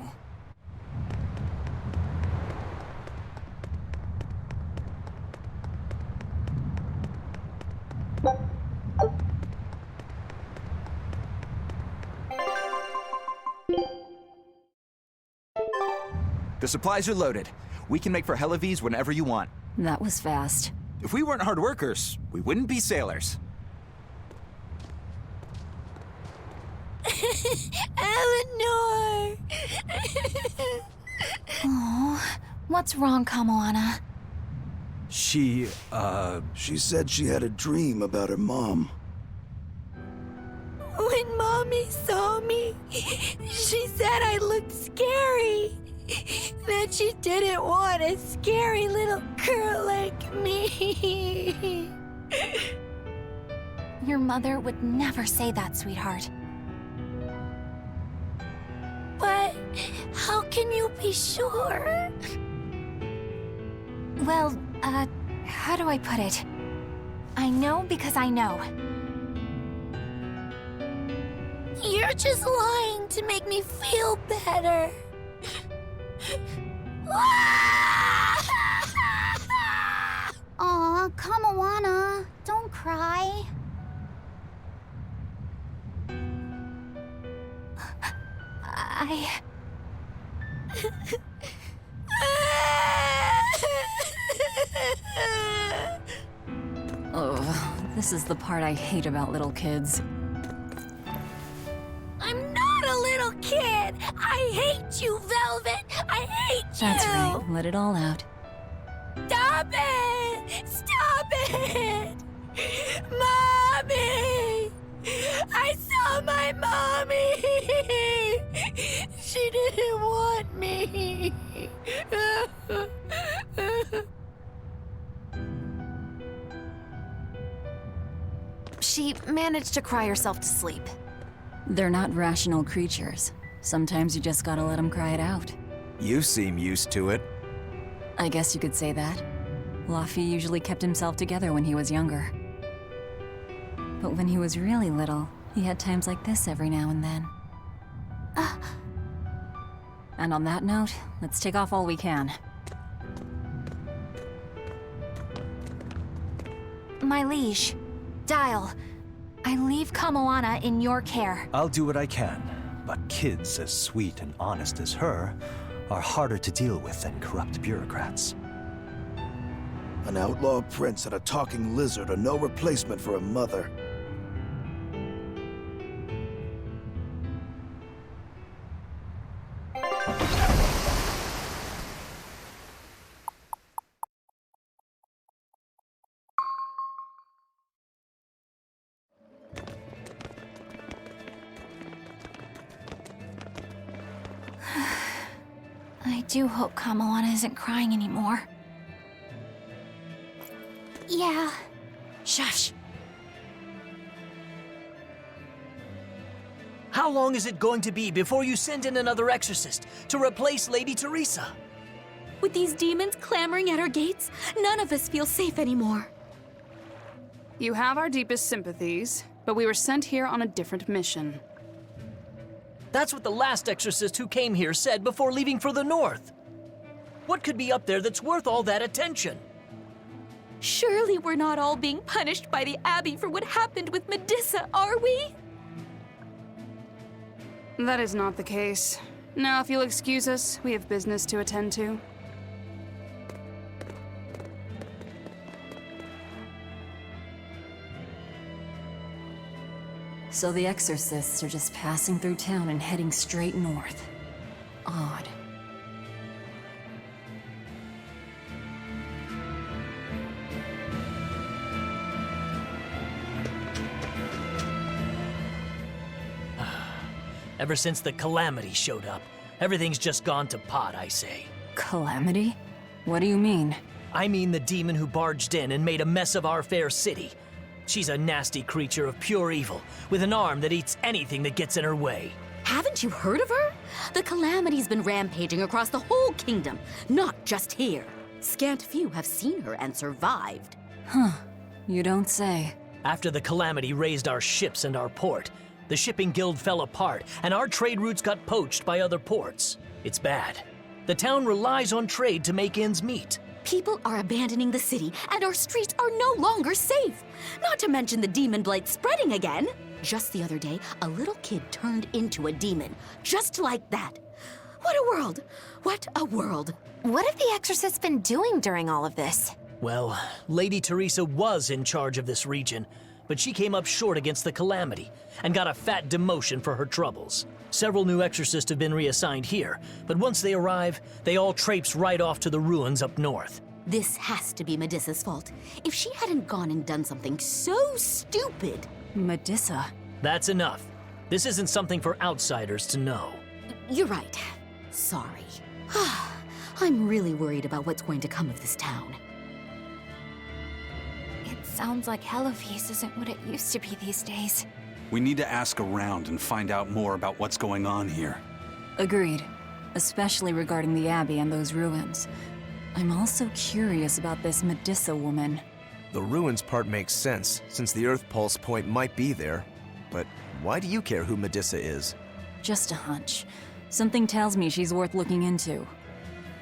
The supplies are loaded. We can make for Hellevies whenever you want. That was fast. If we weren't hard workers, we wouldn't be sailors. Eleanor! Oh, what's wrong, Kamoana? She said she had a dream about her mom. When Mommy saw me, she said I looked scary. That she didn't want a scary little girl like me. Your mother would never say that, sweetheart. But how can you be sure? Well, how do I put it? I know because I know. You're just lying to make me feel better. Aw, Kamoana, don't cry. Oh, this is the part I hate about little kids. I'm not a little kid. I hate you, Velvet. I hate you. That's right, let it all out. Stop it! Stop it! Mommy! I saw my mommy! She didn't want me. She managed to cry herself to sleep. They're not rational creatures. Sometimes you just gotta let them cry it out. You seem used to it. I guess you could say that. Laffy usually kept himself together when he was younger. But when he was really little, he had times like this every now and then. And on that note, let's take off all we can. My liege, Dial, I leave Kamoana in your care. I'll do what I can, but kids as sweet and honest as her are harder to deal with than corrupt bureaucrats. An outlaw prince and a talking lizard are no replacement for a mother. I do hope Kamoana isn't crying anymore. Yeah. Shush. How long is it going to be before you send in another exorcist to replace Lady Teresa? With these demons clamoring at our gates, none of us feel safe anymore. You have our deepest sympathies, but we were sent here on a different mission. That's what the last exorcist who came here said before leaving for the north. What could be up there that's worth all that attention? Surely we're not all being punished by the Abbey for what happened with Medusa, are we? That is not the case. Now, if you'll excuse us, we have business to attend to. So the exorcists are just passing through town and heading straight north. Odd. Ever since the Calamity showed up, everything's just gone to pot, I say. Calamity? What do you mean? I mean the demon who barged in and made a mess of our fair city. She's a nasty creature of pure evil, with an arm that eats anything that gets in her way. Haven't you heard of her? The Calamity's been rampaging across the whole kingdom, not just here. Scant few have seen her and survived. Huh. You don't say. After the Calamity raised our ships and our port, the shipping guild fell apart, and our trade routes got poached by other ports. It's bad. The town relies on trade to make ends meet. People are abandoning the city, and our streets are no longer safe. Not to mention the demon blight spreading again. Just the other day, a little kid turned into a demon. Just like that. What a world! What a world! What have the Exorcists been doing during all of this? Well, Lady Teresa was in charge of this region, but she came up short against the Calamity and got a fat demotion for her troubles. Several new exorcists have been reassigned here, but once they arrive, they all traipse right off to the ruins up north. This has to be Medissa's fault. If she hadn't gone and done something so stupid... Medissa? That's enough. This isn't something for outsiders to know. You're right. Sorry. I'm really worried about what's going to come of this town. It sounds like Hellofeast isn't what it used to be these days. We need to ask around and find out more about what's going on here. Agreed. Especially regarding the Abbey and those ruins. I'm also curious about this Medissa woman. The ruins part makes sense, since the Earth Pulse point might be there. But why do you care who Medissa is? Just a hunch. Something tells me she's worth looking into.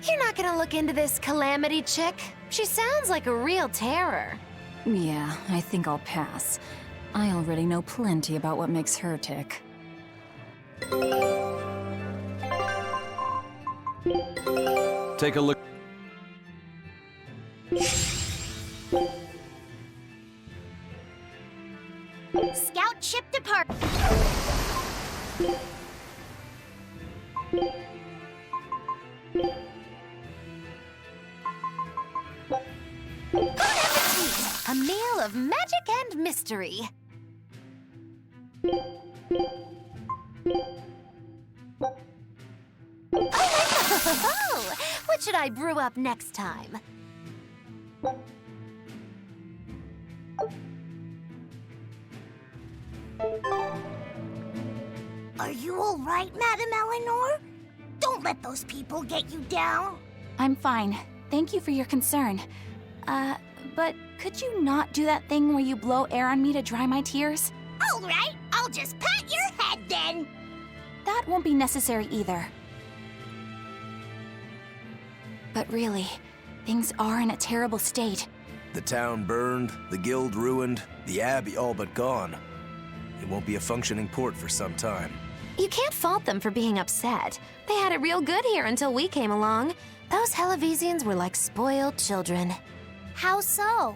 You're not gonna look into this Calamity chick? She sounds like a real terror. Yeah, I think I'll pass. I already know plenty about what makes her tick. Take a look. Scout ship depart. Bon appetit! A meal of magic and mystery. Oh, what should I brew up next time? Are you all right, Madame Eleanor? Don't let those people get you down. I'm fine. Thank you for your concern. But could you not do that thing where you blow air on me to dry my tears? All right, I'll just pat your head then. That won't be necessary either. But really, things are in a terrible state. The town burned, the guild ruined, the Abbey all but gone. It won't be a functioning port for some time. You can't fault them for being upset. They had it real good here until we came along. Those Hellavesians were like spoiled children. How so?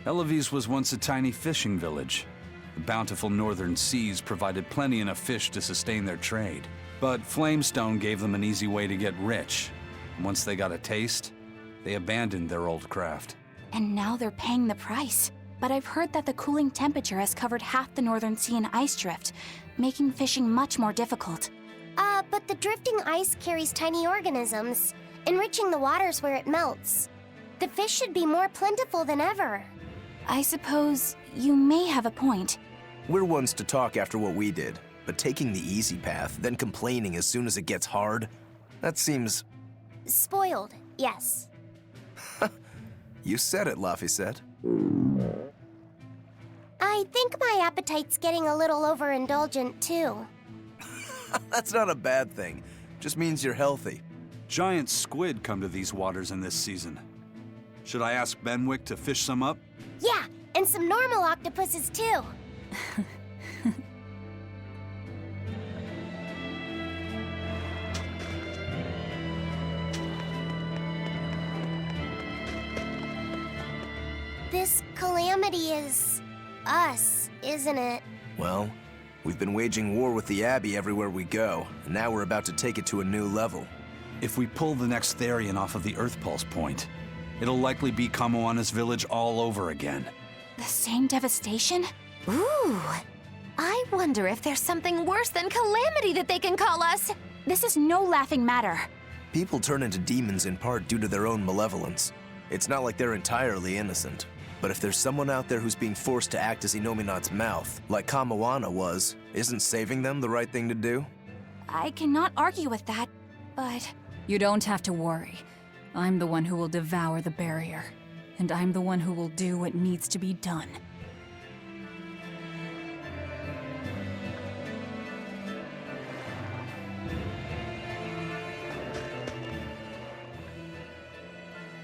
Eloise was once a tiny fishing village. The bountiful northern seas provided plenty enough fish to sustain their trade. But Flamestone gave them an easy way to get rich. Once they got a taste, they abandoned their old craft. And now they're paying the price. But I've heard that the cooling temperature has covered half the northern sea in ice drift, making fishing much more difficult. But the drifting ice carries tiny organisms, enriching the waters where it melts. The fish should be more plentiful than ever. I suppose you may have a point. We're ones to talk after what we did, but taking the easy path, then complaining as soon as it gets hard, that seems... Spoiled, yes. You said it, Laphicet. I think my appetite's getting a little overindulgent, too. That's not a bad thing. Just means you're healthy. Giant squid come to these waters in this season. Should I ask Benwick to fish some up? Yeah, and some normal octopuses, too. This calamity is... us, isn't it? Well, we've been waging war with the Abbey everywhere we go, and now we're about to take it to a new level. If we pull the next Therian off of the Earth Pulse point, it'll likely be Kamoana's village all over again. The same devastation? Ooh. I wonder if there's something worse than calamity that they can call us. This is no laughing matter. People turn into demons in part due to their own malevolence. It's not like they're entirely innocent. But if there's someone out there who's being forced to act as Inominat's mouth, like Kamawana was, isn't saving them the right thing to do? I cannot argue with that, but... You don't have to worry. I'm the one who will devour the barrier. And I'm the one who will do what needs to be done.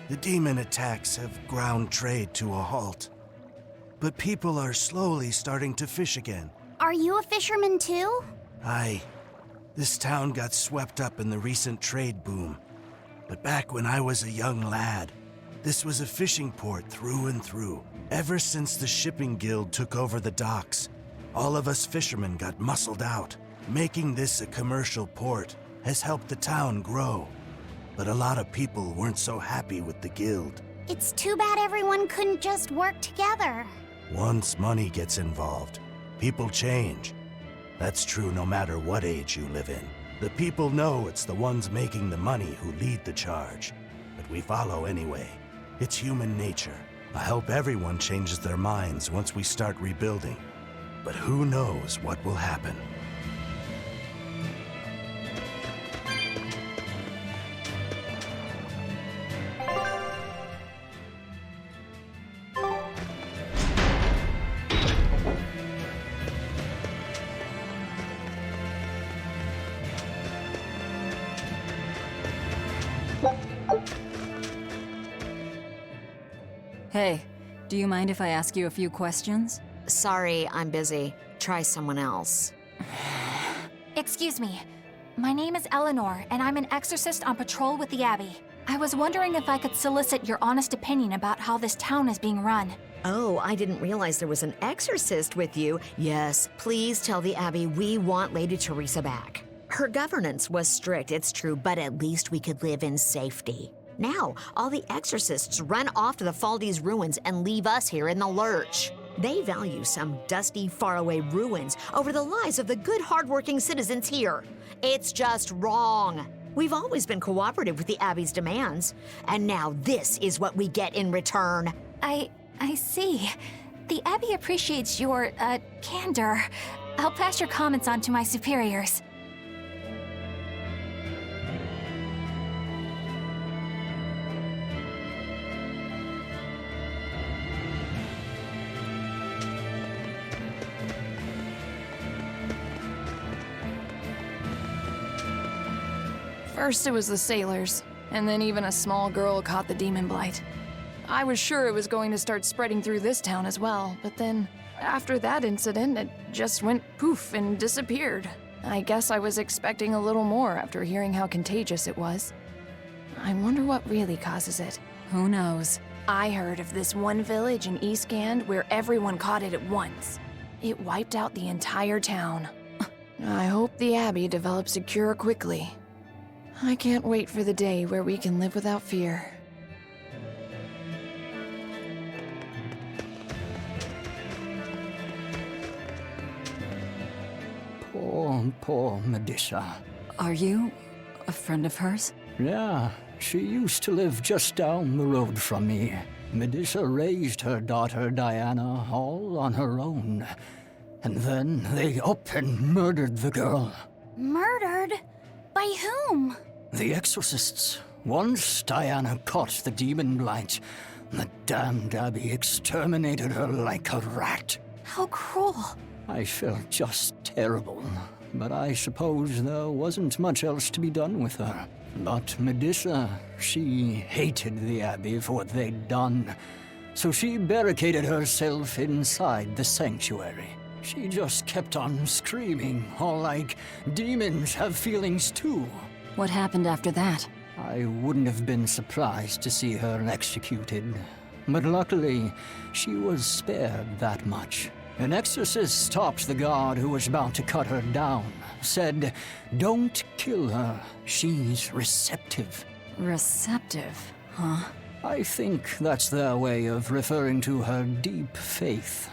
The demon attacks have ground trade to a halt. But people are slowly starting to fish again. Are you a fisherman too? Aye. This town got swept up in the recent trade boom. But back when I was a young lad, this was a fishing port through and through. Ever since the shipping guild took over the docks, all of us fishermen got muscled out. Making this a commercial port has helped the town grow. But a lot of people weren't so happy with the guild. It's too bad everyone couldn't just work together. Once money gets involved, people change. That's true no matter what age you live in. The people know it's the ones making the money who lead the charge. But we follow anyway. It's human nature. I hope everyone changes their minds once we start rebuilding. But who knows what will happen. Hey, do you mind if I ask you a few questions? Sorry, I'm busy. Try someone else. Excuse me. My name is Eleanor, and I'm an exorcist on patrol with the Abbey. I was wondering if I could solicit your honest opinion about how this town is being run. Oh, I didn't realize there was an exorcist with you. Yes, please tell the Abbey we want Lady Teresa back. Her governance was strict, it's true, but at least we could live in safety. Now, all the exorcists run off to the Faldi's ruins and leave us here in the lurch. They value some dusty, faraway ruins over the lives of the good, hardworking citizens here. It's just wrong. We've always been cooperative with the Abbey's demands, and now this is what we get in return. I see. The Abbey appreciates your, candor. I'll pass your comments on to my superiors. First it was the sailors, and then even a small girl caught the demon blight. I was sure it was going to start spreading through this town as well, but then, after that incident, it just went poof and disappeared. I guess I was expecting a little more after hearing how contagious it was. I wonder what really causes it. Who knows? I heard of this one village in East Gand where everyone caught it at once. It wiped out the entire town. I hope the Abbey develops a cure quickly. I can't wait for the day where we can live without fear. Poor Medissa. Are you a friend of hers? Yeah, she used to live just down the road from me. Medissa raised her daughter Diana all on her own. And then they up and murdered the girl. Murdered? By whom? The exorcists. Once Diana caught the demon blight, the damned Abbey exterminated her like a rat. How cruel. I felt just terrible, but I suppose there wasn't much else to be done with her. But Medissa, she hated the Abbey for what they'd done, so she barricaded herself inside the sanctuary. She just kept on screaming, all like, demons have feelings too. What happened after that? I wouldn't have been surprised to see her executed, but luckily, she was spared that much. An exorcist stopped the guard who was about to cut her down, said, "Don't kill her, she's receptive." Receptive, huh? I think that's their way of referring to her deep faith.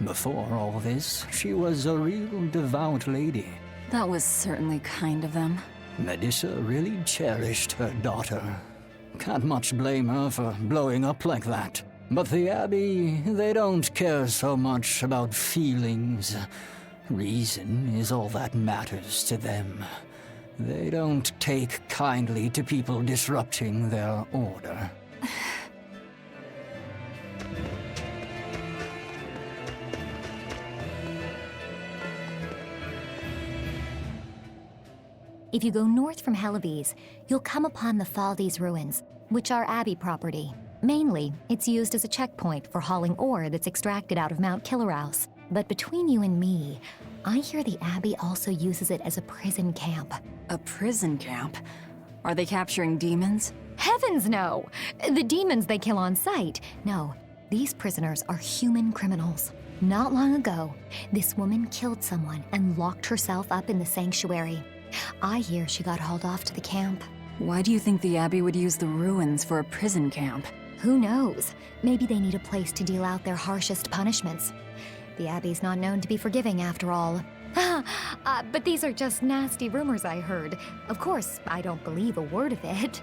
Before all this, she was a real devout lady. That was certainly kind of them. Medissa really cherished her daughter. Can't much blame her for blowing up like that. But the Abbey, they don't care so much about feelings. Reason is all that matters to them. They don't take kindly to people disrupting their order. If you go north from Hellebes, you'll come upon the Faldes ruins, which are Abbey property. Mainly, it's used as a checkpoint for hauling ore that's extracted out of Mount Killerhouse. But between you and me, I hear the Abbey also uses it as a prison camp. A prison camp? Are they capturing demons? Heavens no! The demons they kill on sight. No, these prisoners are human criminals. Not long ago, this woman killed someone and locked herself up in the sanctuary. I hear she got hauled off to the camp. Why do you think the Abbey would use the ruins for a prison camp? Who knows? Maybe they need a place to deal out their harshest punishments. The Abbey's not known to be forgiving, after all. But these are just nasty rumors I heard. Of course, I don't believe a word of it.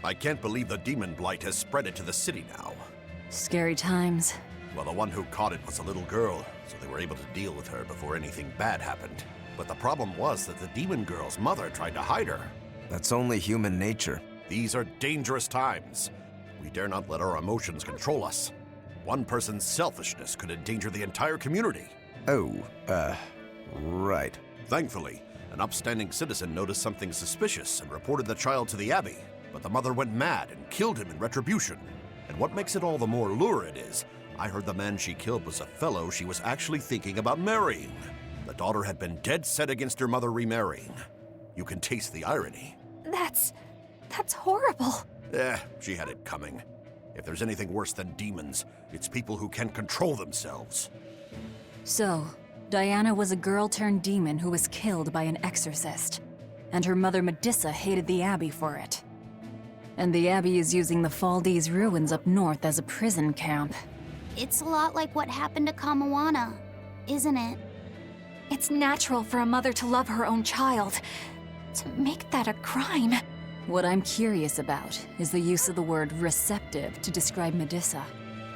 I can't believe the demon blight has spread it to the city now. Scary times. Well, the one who caught it was a little girl, so they were able to deal with her before anything bad happened. But the problem was that the demon girl's mother tried to hide her. That's only human nature. These are dangerous times. We dare not let our emotions control us. One person's selfishness could endanger the entire community. Oh, right. Thankfully, an upstanding citizen noticed something suspicious and reported the child to the Abbey. But the mother went mad and killed him in retribution. And what makes it all the more lurid is, I heard the man she killed was a fellow she was actually thinking about marrying. The daughter had been dead set against her mother remarrying. You can taste the irony. That's horrible. She had it coming. If there's anything worse than demons, it's people who can't control themselves. So, Diana was a girl-turned-demon who was killed by an exorcist. And her mother Medissa hated the Abbey for it. And the Abbey is using the Faldes ruins up north as a prison camp. It's a lot like what happened to Kamawana, isn't it? It's natural for a mother to love her own child. To make that a crime. What I'm curious about is the use of the word receptive to describe Medissa.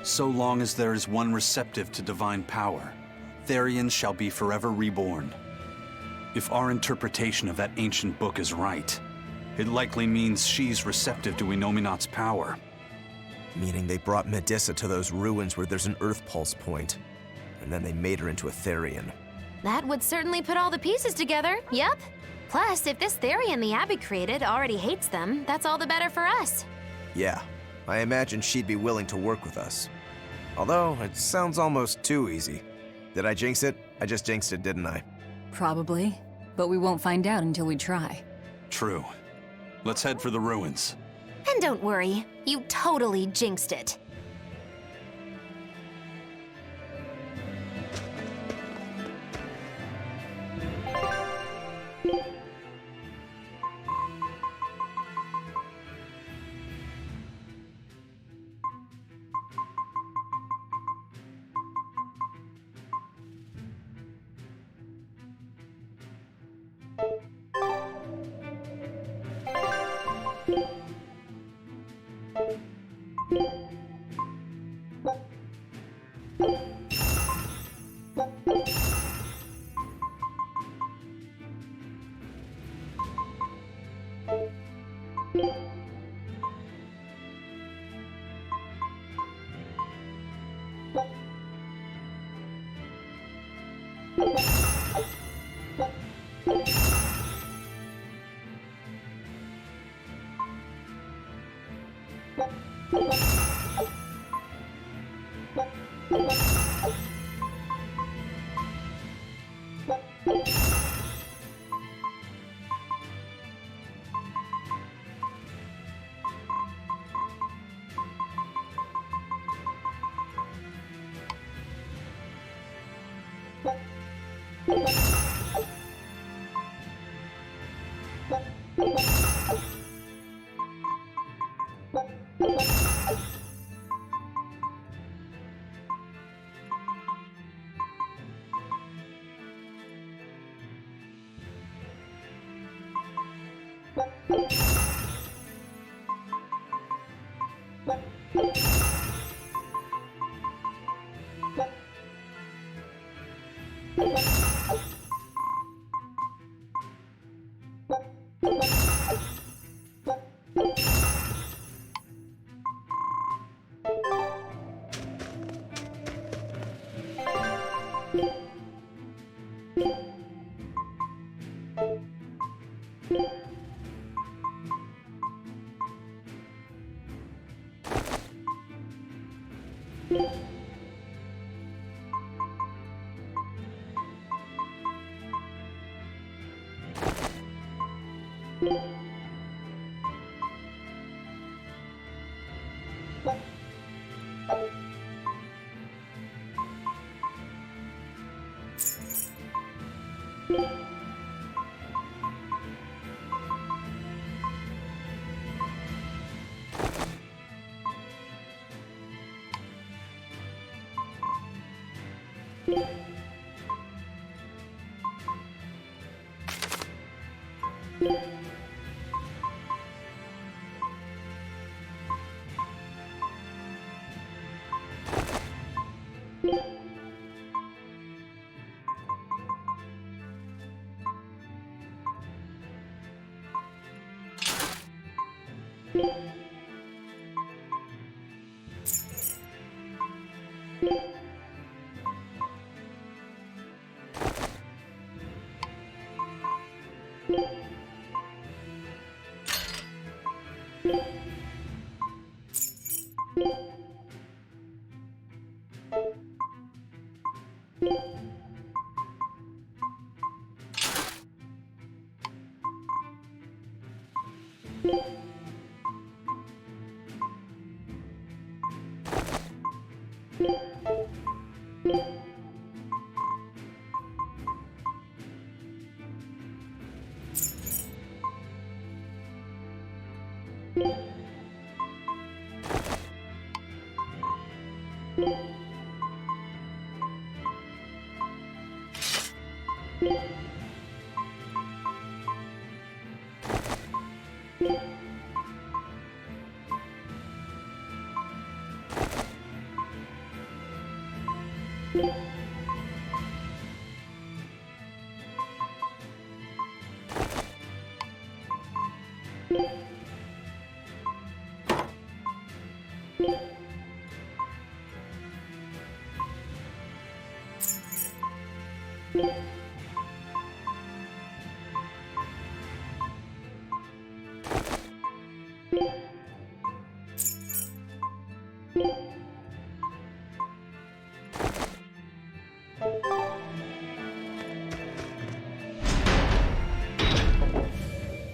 So long as there is one receptive to divine power, Therians shall be forever reborn. If our interpretation of that ancient book is right, it likely means she's receptive to Inominat's power. Meaning they brought Medissa to those ruins where there's an Earth Pulse point, and then they made her into a Therian. That would certainly put all the pieces together, yep. Plus, if this Therian the Abbey created already hates them, that's all the better for us. Yeah, I imagine she'd be willing to work with us. Although, it sounds almost too easy. Did I jinx it? I just jinxed it, didn't I? Probably, but we won't find out until we try. True. Let's head for the ruins. And don't worry, you totally jinxed it.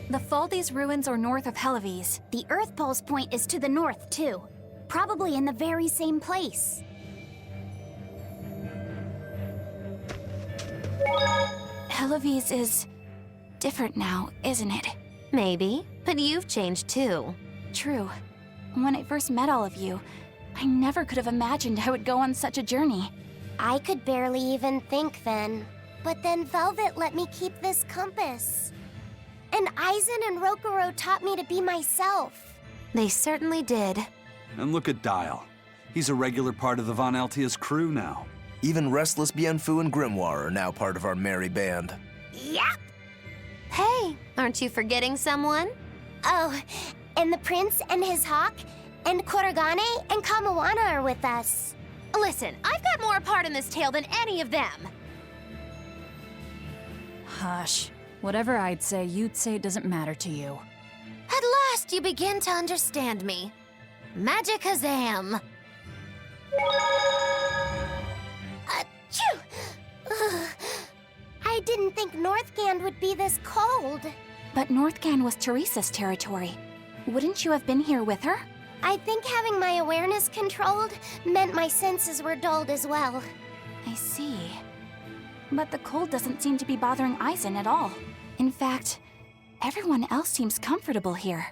The Faldi's ruins are north of Helives. The Earth Pole's point is to the north, too. Probably in the very same place. Helives is different now, isn't it? Maybe, but you've changed too. True. When I first met all of you, I never could have imagined I would go on such a journey. I could barely even think then. But then Velvet let me keep this compass. And Aizen and Rokuro taught me to be myself. They certainly did. And look at Dial. He's a regular part of the Von Altia's crew now. Even Restless Bienfu and Grimoire are now part of our merry band. Yep. Hey, aren't you forgetting someone? Oh, and the prince and his hawk, and Korogane and Kamawana are with us. Listen, I've got more part in this tale than any of them. Hush. Whatever I'd say, you'd say it doesn't matter to you. At last you begin to understand me. Magicazam! Achoo! I didn't think Northgand would be this cold. But Northgand was Teresa's territory. Wouldn't you have been here with her? I think having my awareness controlled meant my senses were dulled as well. I see. But the cold doesn't seem to be bothering Aizen at all. In fact, everyone else seems comfortable here.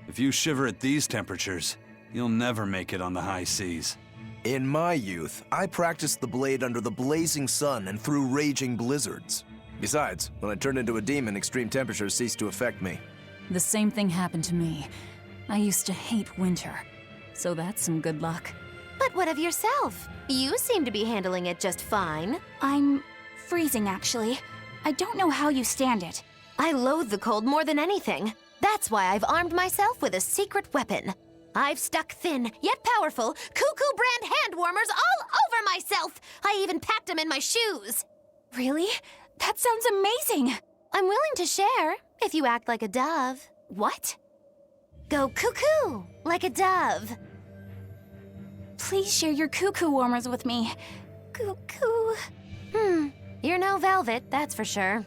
If you shiver at these temperatures, you'll never make it on the high seas. In my youth, I practiced the blade under the blazing sun and through raging blizzards. Besides, when I turned into a demon, extreme temperatures ceased to affect me. The same thing happened to me. I used to hate winter, so that's some good luck. But what of yourself? You seem to be handling it just fine. I'm freezing, actually. I don't know how you stand it. I loathe the cold more than anything. That's why I've armed myself with a secret weapon. I've stuck thin, yet powerful, Cuckoo brand hand warmers all over myself. I even packed them in my shoes. Really? That sounds amazing. I'm willing to share, if you act like a dove. What? Go cuckoo, like a dove. Please share your cuckoo warmers with me. Cuckoo. You're no velvet, that's for sure.